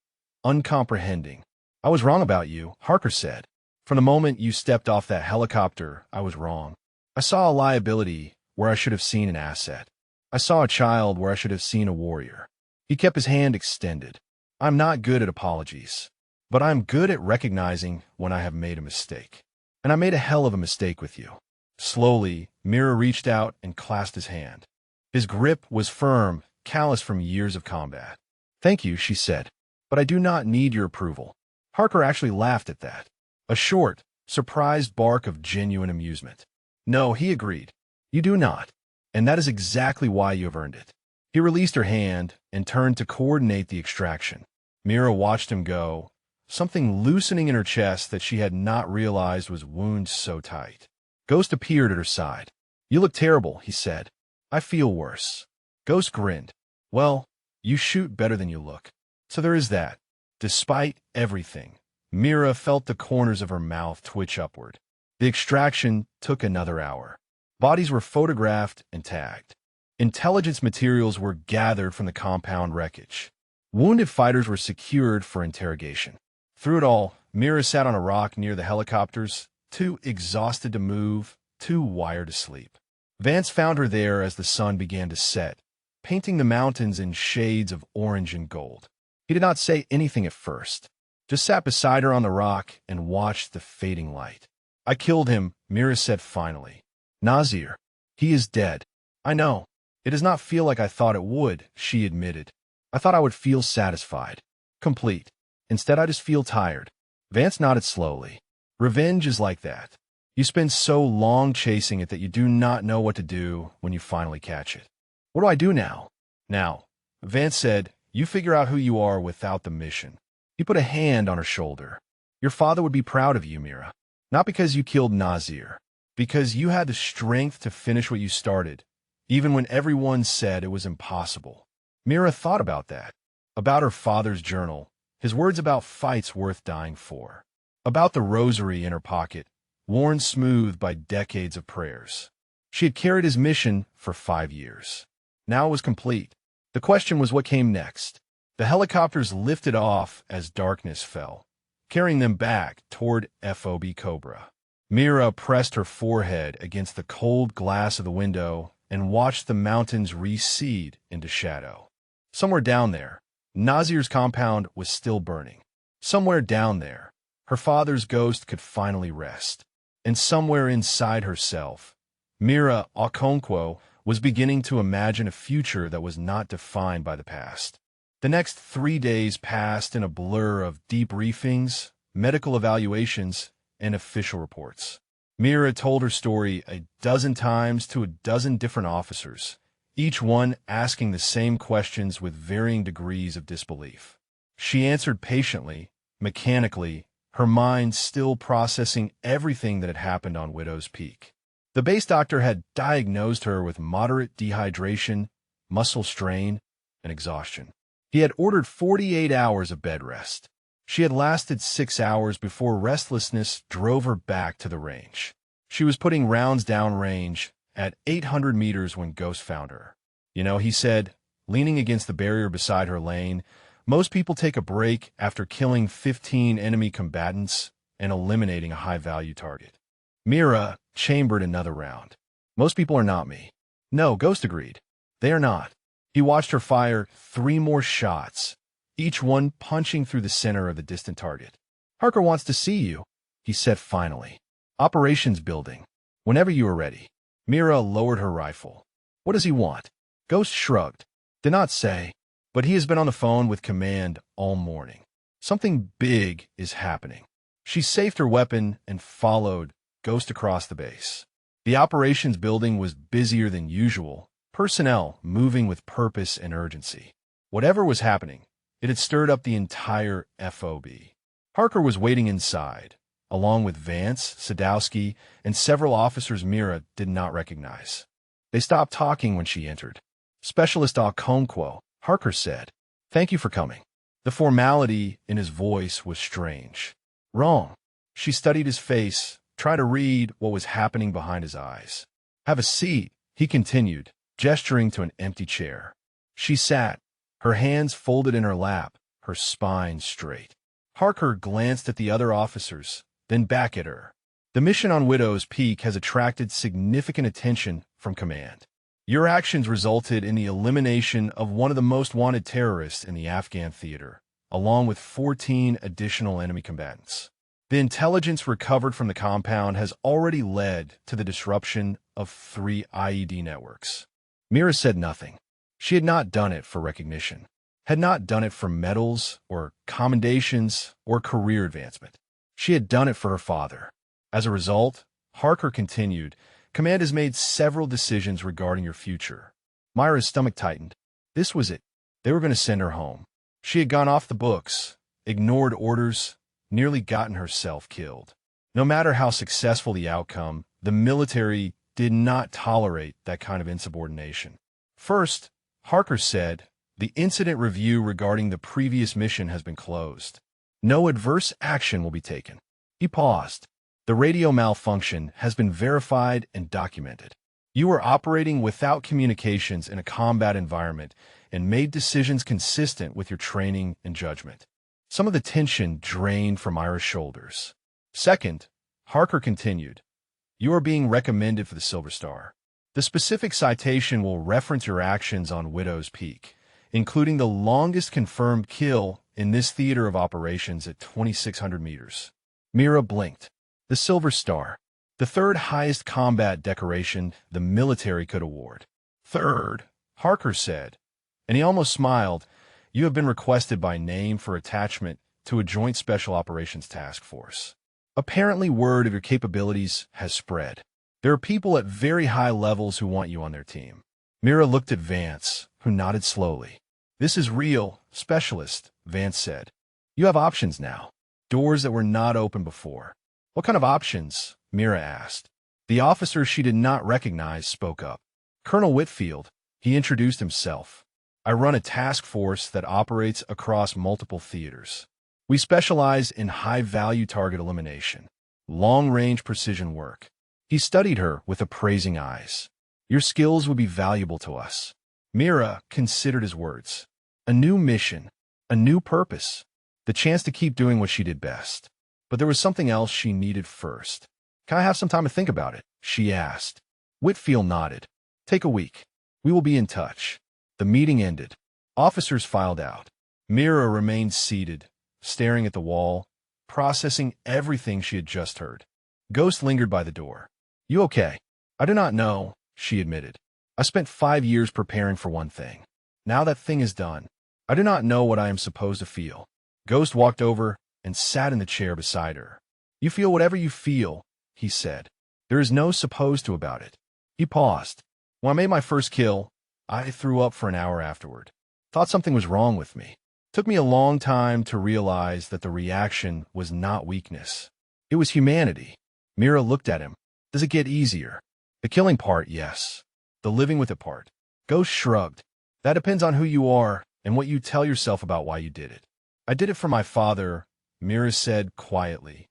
uncomprehending. I was wrong about you, Harker said. From the moment you stepped off that helicopter, I was wrong. I saw a liability where I should have seen an asset. I saw a child where I should have seen a warrior. He kept his hand extended. I'm not good at apologies, but I'm good at recognizing when I have made a mistake. And I made a hell of a mistake with you. Slowly, Mira reached out and clasped his hand. His grip was firm, callous from years of combat. Thank you, she said, but I do not need your approval. Harker actually laughed at that. A short, surprised bark of genuine amusement. No, he agreed. You do not. And that is exactly why you have earned it. He released her hand and turned to coordinate the extraction. Mira watched him go, something loosening in her chest that she had not realized was wound so tight. Ghost appeared at her side. You look terrible, he said. I feel worse. Ghost grinned. Well, you shoot better than you look. So there is that. Despite everything, Mira felt the corners of her mouth twitch upward. The extraction took another hour. Bodies were photographed and tagged. Intelligence materials were gathered from the compound wreckage. Wounded fighters were secured for interrogation. Through it all, Mira sat on a rock near the helicopters, too exhausted to move, too wired to sleep. Vance found her there as the sun began to set, painting the mountains in shades of orange and gold. He did not say anything at first, just sat beside her on the rock and watched the fading light. I killed him, Mira said finally. Nazir. He is dead. I know. It does not feel like I thought it would, she admitted. I thought I would feel satisfied. Complete. Instead, I just feel tired. Vance nodded slowly. Revenge is like that. You spend so long chasing it that you do not know what to do when you finally catch it. What do I do now? Now, Vance said, you figure out who you are without the mission. He put a hand on her shoulder. Your father would be proud of you, Mira. Not because you killed Nazir. Because you had the strength to finish what you started, even when everyone said it was impossible. Mira thought about that, about her father's journal, his words about fights worth dying for, about the rosary in her pocket, worn smooth by decades of prayers. She had carried his mission for 5 years. Now it was complete. The question was what came next. The helicopters lifted off as darkness fell, carrying them back toward FOB Cobra. Mira pressed her forehead against the cold glass of the window and watched the mountains recede into shadow. Somewhere down there, Nazir's compound was still burning. Somewhere down there, her father's ghost could finally rest. And somewhere inside herself, Mira Okonkwo was beginning to imagine a future that was not defined by the past. The next 3 days passed in a blur of debriefings, medical evaluations, and official reports. Mira told her story a dozen times to a dozen different officers, each one asking the same questions with varying degrees of disbelief. She answered patiently, mechanically, her mind still processing everything that had happened on Widow's Peak. The base doctor had diagnosed her with moderate dehydration, muscle strain, and exhaustion. He had ordered 48 hours of bed rest. She had lasted 6 hours before restlessness drove her back to the range. She was putting rounds downrange at 800 meters when Ghost found her. "You know," he said, leaning against the barrier beside her lane, "most people take a break after killing 15 enemy combatants and eliminating a high-value target." Mira chambered another round. "Most people are not me." "No," Ghost agreed. "They are not." He watched her fire 3 more shots, each one punching through the center of the distant target. "Harker wants to see you," he said finally. "Operations building. Whenever you are ready." Mira lowered her rifle. "What does he want?" Ghost shrugged. "Did not say, but he has been on the phone with command all morning. Something big is happening." She safed her weapon and followed Ghost across the base. The operations building was busier than usual, personnel moving with purpose and urgency. Whatever was happening, it had stirred up the entire FOB. Harker was waiting inside, along with Vance, Sadowski, and several officers Mira did not recognize. They stopped talking when she entered. "Specialist Okonkwo," Harker said. "Thank you for coming." The formality in his voice was strange. "Wrong." She studied his face, tried to read what was happening behind his eyes. "Have a seat," he continued, gesturing to an empty chair. She sat, her hands folded in her lap, her spine straight. Harker glanced at the other officers, then back at her. "The mission on Widow's Peak has attracted significant attention from command. Your actions resulted in the elimination of one of the most wanted terrorists in the Afghan theater, along with 14 additional enemy combatants. The intelligence recovered from the compound has already led to the disruption of 3 IED networks." Mira said nothing. She had not done it for recognition, had not done it for medals or commendations or career advancement. She had done it for her father. As a result, Harker continued, "Command has made several decisions regarding your future." Myra's stomach tightened. This was it. They were going to send her home. She had gone off the books, ignored orders, nearly gotten herself killed. No matter how successful the outcome, the military did not tolerate that kind of insubordination. First, Harker said, "The incident review regarding the previous mission has been closed. No adverse action will be taken." He paused. "The radio malfunction has been verified and documented. You were operating without communications in a combat environment and made decisions consistent with your training and judgment." Some of the tension drained from Myra's shoulders. Second, Harker continued, "You are being recommended for the Silver Star. The specific citation will reference your actions on Widow's Peak, including the longest confirmed kill in this theater of operations at 2,600 meters. Mira blinked. The Silver Star, the third highest combat decoration the military could award. "Third," Harker said, and he almost smiled, "you have been requested by name for attachment to a Joint Special Operations Task Force. Apparently word of your capabilities has spread. There are people at very high levels who want you on their team." Mira looked at Vance, who nodded slowly. "This is real, Specialist," Vance said. "You have options now, doors that were not open before." "What kind of options?" Mira asked. The officer she did not recognize spoke up. "Colonel Whitfield," he introduced himself. "I run a task force that operates across multiple theaters. We specialize in high-value target elimination, long-range precision work." He studied her with appraising eyes. "Your skills would be valuable to us." Mira considered his words. A new mission, a new purpose, the chance to keep doing what she did best. But there was something else she needed first. "Can I have some time to think about it?" she asked. Whitfield nodded. "Take a week. We will be in touch." The meeting ended. Officers filed out. Mira remained seated, staring at the wall, processing everything she had just heard. Ghost lingered by the door. "You okay?" "I do not know," she admitted. "I spent 5 years preparing for one thing. Now that thing is done. I do not know what I am supposed to feel. Ghost walked over and sat in the chair beside her. You feel whatever you feel, he said. There is no supposed to about it. He paused. When I made my first kill, I threw up for an hour afterward. Thought something was wrong with me. Took me a long time to realize that the reaction was not weakness. It was humanity. Mira looked at him. Does it get easier? The killing part, yes. The living with it part. Ghost shrugged. That depends on who you are and what you tell yourself about why you did it. I did it for my father, Mira said quietly.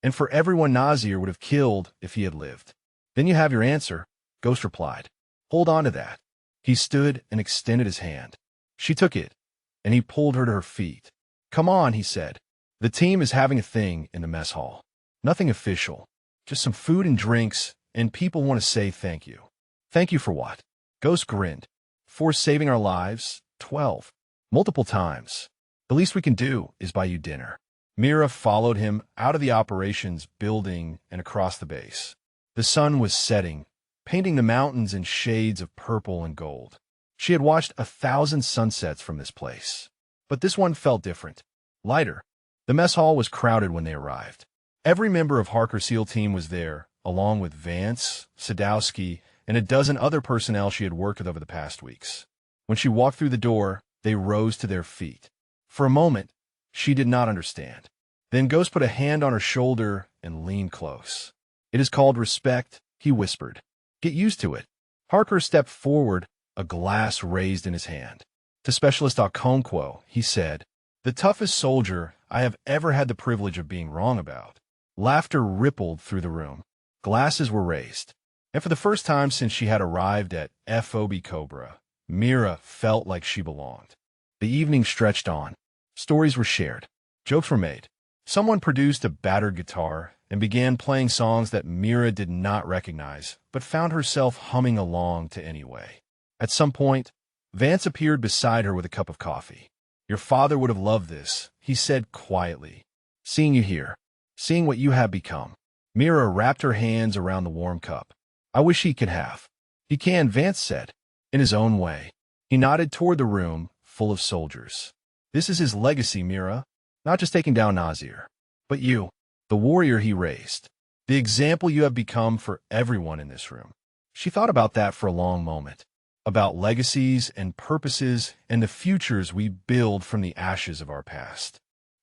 And for everyone Nazir would have killed if he had lived. Then you have your answer, Ghost replied. Hold on to that. He stood and extended his hand. She took it, and he pulled her to her feet. Come on, he said. The team is having a thing in the mess hall. Nothing official. Just some food and drinks, and people want to say thank you. Thank you for what? Ghost grinned. For saving our lives, 12. Multiple times. The least we can do is buy you dinner. Mira followed him out of the operations building and across the base. The sun was setting, painting the mountains in shades of purple and gold. She had watched 1,000 sunsets from this place. But this one felt different. Lighter. The mess hall was crowded when they arrived. Every member of Harker's SEAL team was there, along with Vance, Sadowski, and a dozen other personnel she had worked with over the past weeks. When she walked through the door, they rose to their feet. For a moment, she did not understand. Then Ghost put a hand on her shoulder and leaned close. It is called respect, he whispered. Get used to it. Harker stepped forward, a glass raised in his hand. To Specialist Okonkwo, he said, the toughest soldier I have ever had the privilege of being wrong about. Laughter rippled through the room. Glasses were raised. And for the first time since she had arrived at FOB Cobra, Mira felt like she belonged. The evening stretched on. Stories were shared. Jokes were made. Someone produced a battered guitar and began playing songs that Mira did not recognize, but found herself humming along to anyway. At some point, Vance appeared beside her with a cup of coffee. Your father would have loved this, he said quietly. Seeing you here. Seeing what you have become. Mira wrapped her hands around the warm cup. I wish he could have. He can, Vance said, in his own way. He nodded toward the room, full of soldiers. This is his legacy, Mira. Not just taking down Nazir, but you, the warrior he raised. The example you have become for everyone in this room. She thought about that for a long moment. About legacies and purposes and the futures we build from the ashes of our past.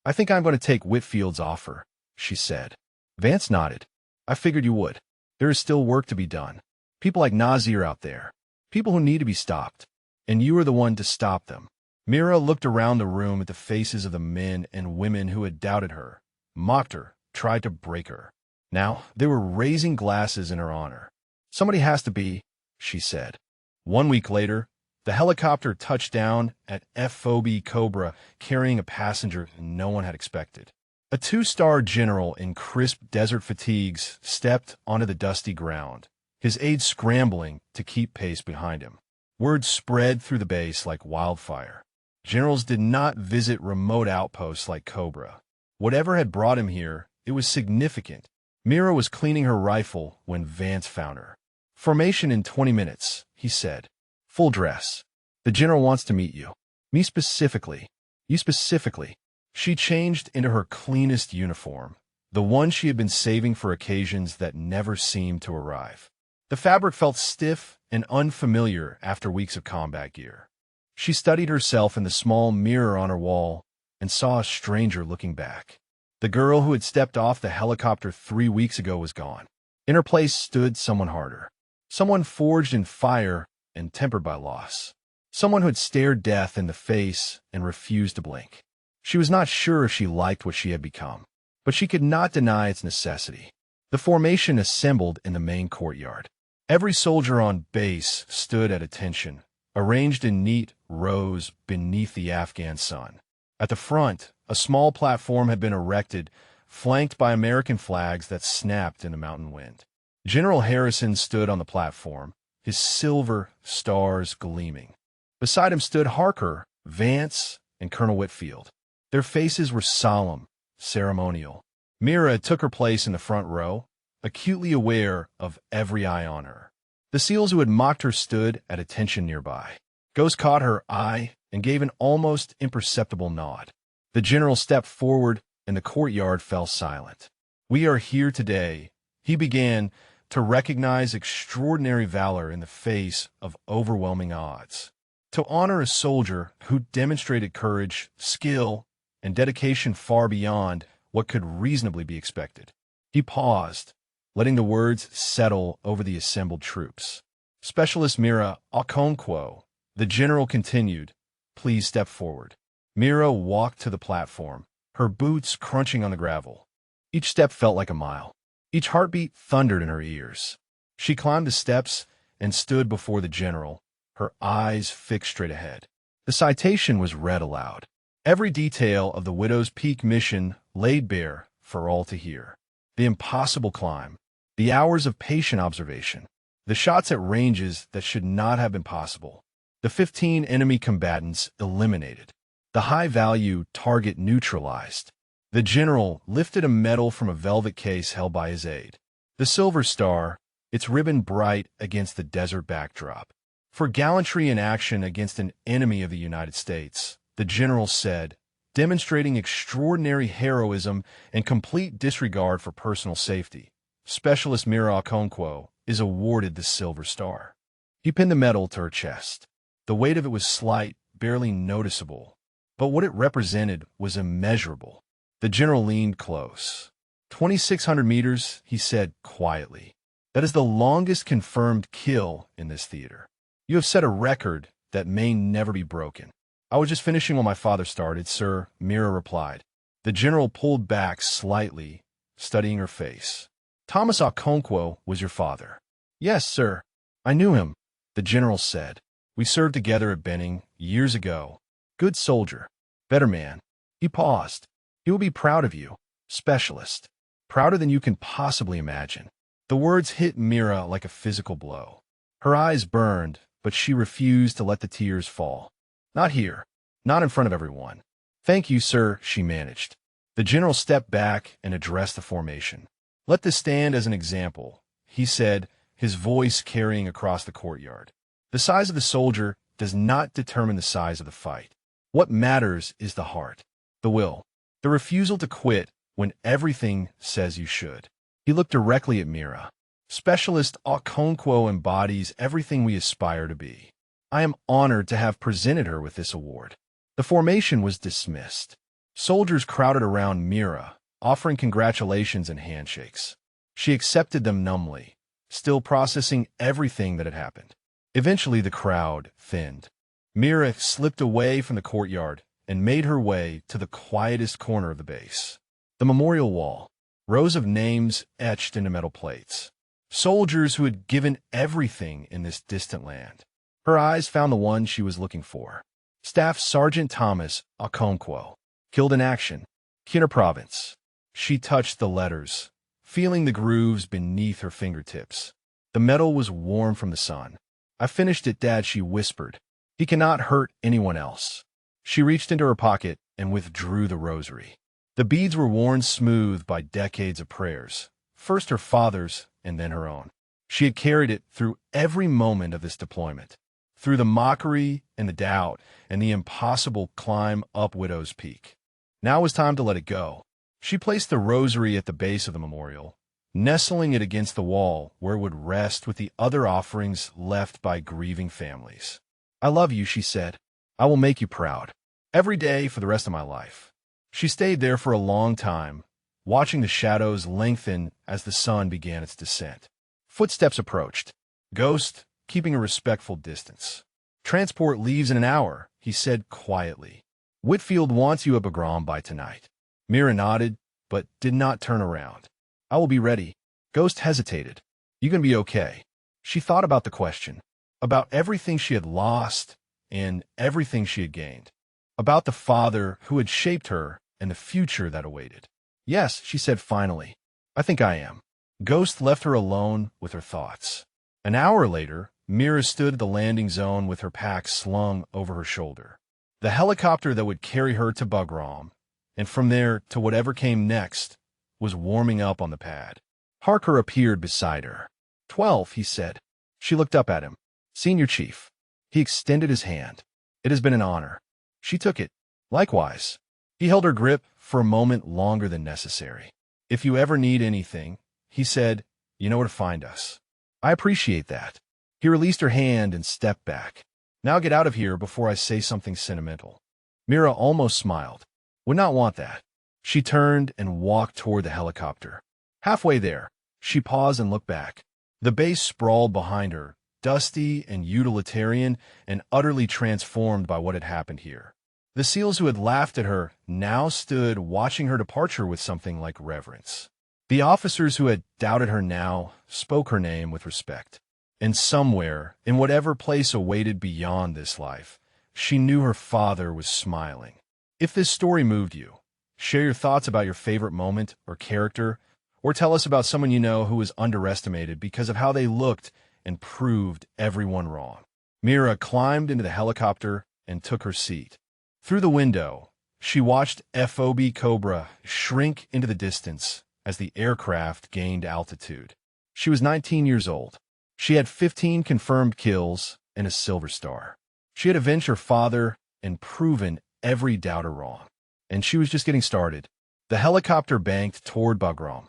I think I'm going to take Whitfield's offer, she said. Vance nodded. I figured you would. There is still work to be done. People like Nazir out there. People who need to be stopped. And you are the one to stop them. Mira looked around the room at the faces of the men and women who had doubted her, mocked her, tried to break her. Now, they were raising glasses in her honor. Somebody has to be, she said. 1 week later, the helicopter touched down at FOB Cobra carrying a passenger no one had expected. A 2-star general in crisp desert fatigues stepped onto the dusty ground, his aides scrambling to keep pace behind him. Word spread through the base like wildfire. Generals did not visit remote outposts like Cobra. Whatever had brought him here, it was significant. Mira was cleaning her rifle when Vance found her. Formation in 20 minutes, he said. Full dress. The general wants to meet you. Me specifically. You specifically. She changed into her cleanest uniform, the one she had been saving for occasions that never seemed to arrive. The fabric felt stiff and unfamiliar after weeks of combat gear. She studied herself in the small mirror on her wall and saw a stranger looking back. The girl who had stepped off the helicopter 3 weeks ago was gone. In her place stood someone harder. Someone forged in fire and tempered by loss. Someone who had stared death in the face and refused to blink. She was not sure if she liked what she had become, but she could not deny its necessity. The formation assembled in the main courtyard. Every soldier on base stood at attention, arranged in neat rows beneath the Afghan sun. At the front, a small platform had been erected, flanked by American flags that snapped in the mountain wind. General Harrison stood on the platform, his silver stars gleaming. Beside him stood Harker, Vance, and Colonel Whitfield. Their faces were solemn, ceremonial. Mira took her place in the front row, acutely aware of every eye on her. The SEALs who had mocked her stood at attention nearby. Ghost caught her eye and gave an almost imperceptible nod. The general stepped forward, and the courtyard fell silent. "We are here today," he began, "to recognize extraordinary valor in the face of overwhelming odds. To honor a soldier who demonstrated courage, skill, and dedication far beyond what could reasonably be expected." He paused, letting the words settle over the assembled troops. "Specialist Mira Okonkwo," the general continued, "please step forward." Mira walked to the platform, her boots crunching on the gravel. Each step felt like a mile. Each heartbeat thundered in her ears. She climbed the steps and stood before the general, her eyes fixed straight ahead. The citation was read aloud. Every detail of the Widow's Peak mission laid bare for all to hear. The impossible climb, the hours of patient observation, the shots at ranges that should not have been possible, the 15 enemy combatants eliminated, the high-value target neutralized. The general lifted a medal from a velvet case held by his aide. The Silver Star, its ribbon bright against the desert backdrop. "For gallantry in action against an enemy of the United States," the general said, demonstrating extraordinary heroism and complete disregard for personal safety. Specialist Mira Okonkwo is awarded the Silver Star. He pinned the medal to her chest. The weight of it was slight, barely noticeable, but what it represented was immeasurable. The general leaned close. 2,600 meters, he said quietly. "That is the longest confirmed kill in this theater. You have set a record that may never be broken." "I was just finishing what my father started, sir," Mira replied. The general pulled back slightly, studying her face. "Thomas Okonkwo was your father?" "Yes, sir. I knew him," the general said. "We served together at Benning years ago. Good soldier. Better man." He paused. "He will be proud of you, specialist. Prouder than you can possibly imagine." The words hit Mira like a physical blow. Her eyes burned, but she refused to let the tears fall. "Not here. Not in front of everyone." "Thank you, sir," she managed. The general stepped back and addressed the formation. "Let this stand as an example," he said, his voice carrying across the courtyard. "The size of the soldier does not determine the size of the fight. What matters is the heart, the will, the refusal to quit when everything says you should." He looked directly at Mira. "Specialist Okonkwo embodies everything we aspire to be. I am honored to have presented her with this award." The formation was dismissed. Soldiers crowded around Mira, offering congratulations and handshakes. She accepted them numbly, still processing everything that had happened. Eventually the crowd thinned. Mira slipped away from the courtyard and made her way to the quietest corner of the base. The memorial wall, rows of names etched into metal plates. Soldiers who had given everything in this distant land. Her eyes found the one she was looking for. Staff Sergeant Thomas Okonkwo, killed in action, Kina Province. She touched the letters, feeling the grooves beneath her fingertips. The metal was warm from the sun. "I finished it, Dad," she whispered. "He cannot hurt anyone else." She reached into her pocket and withdrew the rosary. The beads were worn smooth by decades of prayers, first her father's and then her own. She had carried it through every moment of this deployment, through the mockery and the doubt and the impossible climb up Widow's Peak. Now was time to let it go. She placed the rosary at the base of the memorial, nestling it against the wall where it would rest with the other offerings left by grieving families. "I love you," she said. "I will make you proud. Every day for the rest of my life." She stayed there for a long time, watching the shadows lengthen as the sun began its descent. Footsteps approached. Ghost, keeping a respectful distance. "Transport leaves in an hour," he said quietly. "Whitfield wants you at Bagram by tonight." Mira nodded, but did not turn around. "I will be ready." Ghost hesitated. "You can be okay." She thought about the question, about everything she had lost and everything she had gained, about the father who had shaped her and the future that awaited. "Yes," she said finally, "I think I am." Ghost left her alone with her thoughts. An hour later, Mira stood at the landing zone with her pack slung over her shoulder. The helicopter that would carry her to Bagram, and from there to whatever came next, was warming up on the pad. Harker appeared beside her. 12, he said. She looked up at him. "Senior Chief." He extended his hand. "It has been an honor." She took it. Likewise. He held her grip for a moment longer than necessary. If you ever need anything, he said, you know where to find us. I appreciate that. He released her hand and stepped back. Now get out of here before I say something sentimental. Mira almost smiled. Would not want that. She turned and walked toward the helicopter. Halfway there, she paused and looked back. The base sprawled behind her, dusty and utilitarian and utterly transformed by what had happened here. The SEALs who had laughed at her now stood watching her departure with something like reverence. The officers who had doubted her now spoke her name with respect. And somewhere, in whatever place awaited beyond this life, she knew her father was smiling. If this story moved you, share your thoughts about your favorite moment or character, or tell us about someone you know who was underestimated because of how they looked and proved everyone wrong. Mira climbed into the helicopter and took her seat. Through the window, she watched FOB Cobra shrink into the distance as the aircraft gained altitude. She was 19 years old. She had 15 confirmed kills and a silver star. She had avenged her father and proven every doubter wrong. And she was just getting started. The helicopter banked toward Bagram,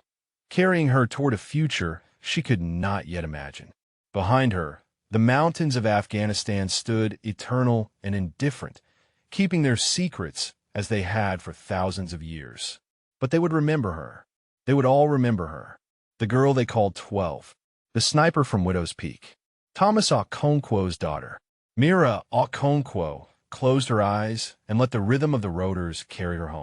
carrying her toward a future she could not yet imagine. Behind her, the mountains of Afghanistan stood eternal and indifferent, keeping their secrets as they had for thousands of years. But they would remember her. They would all remember her. The girl they called 12. The sniper from Widow's Peak. Thomas Okonkwo's daughter. Mira Okonkwo closed her eyes and let the rhythm of the rotors carry her home.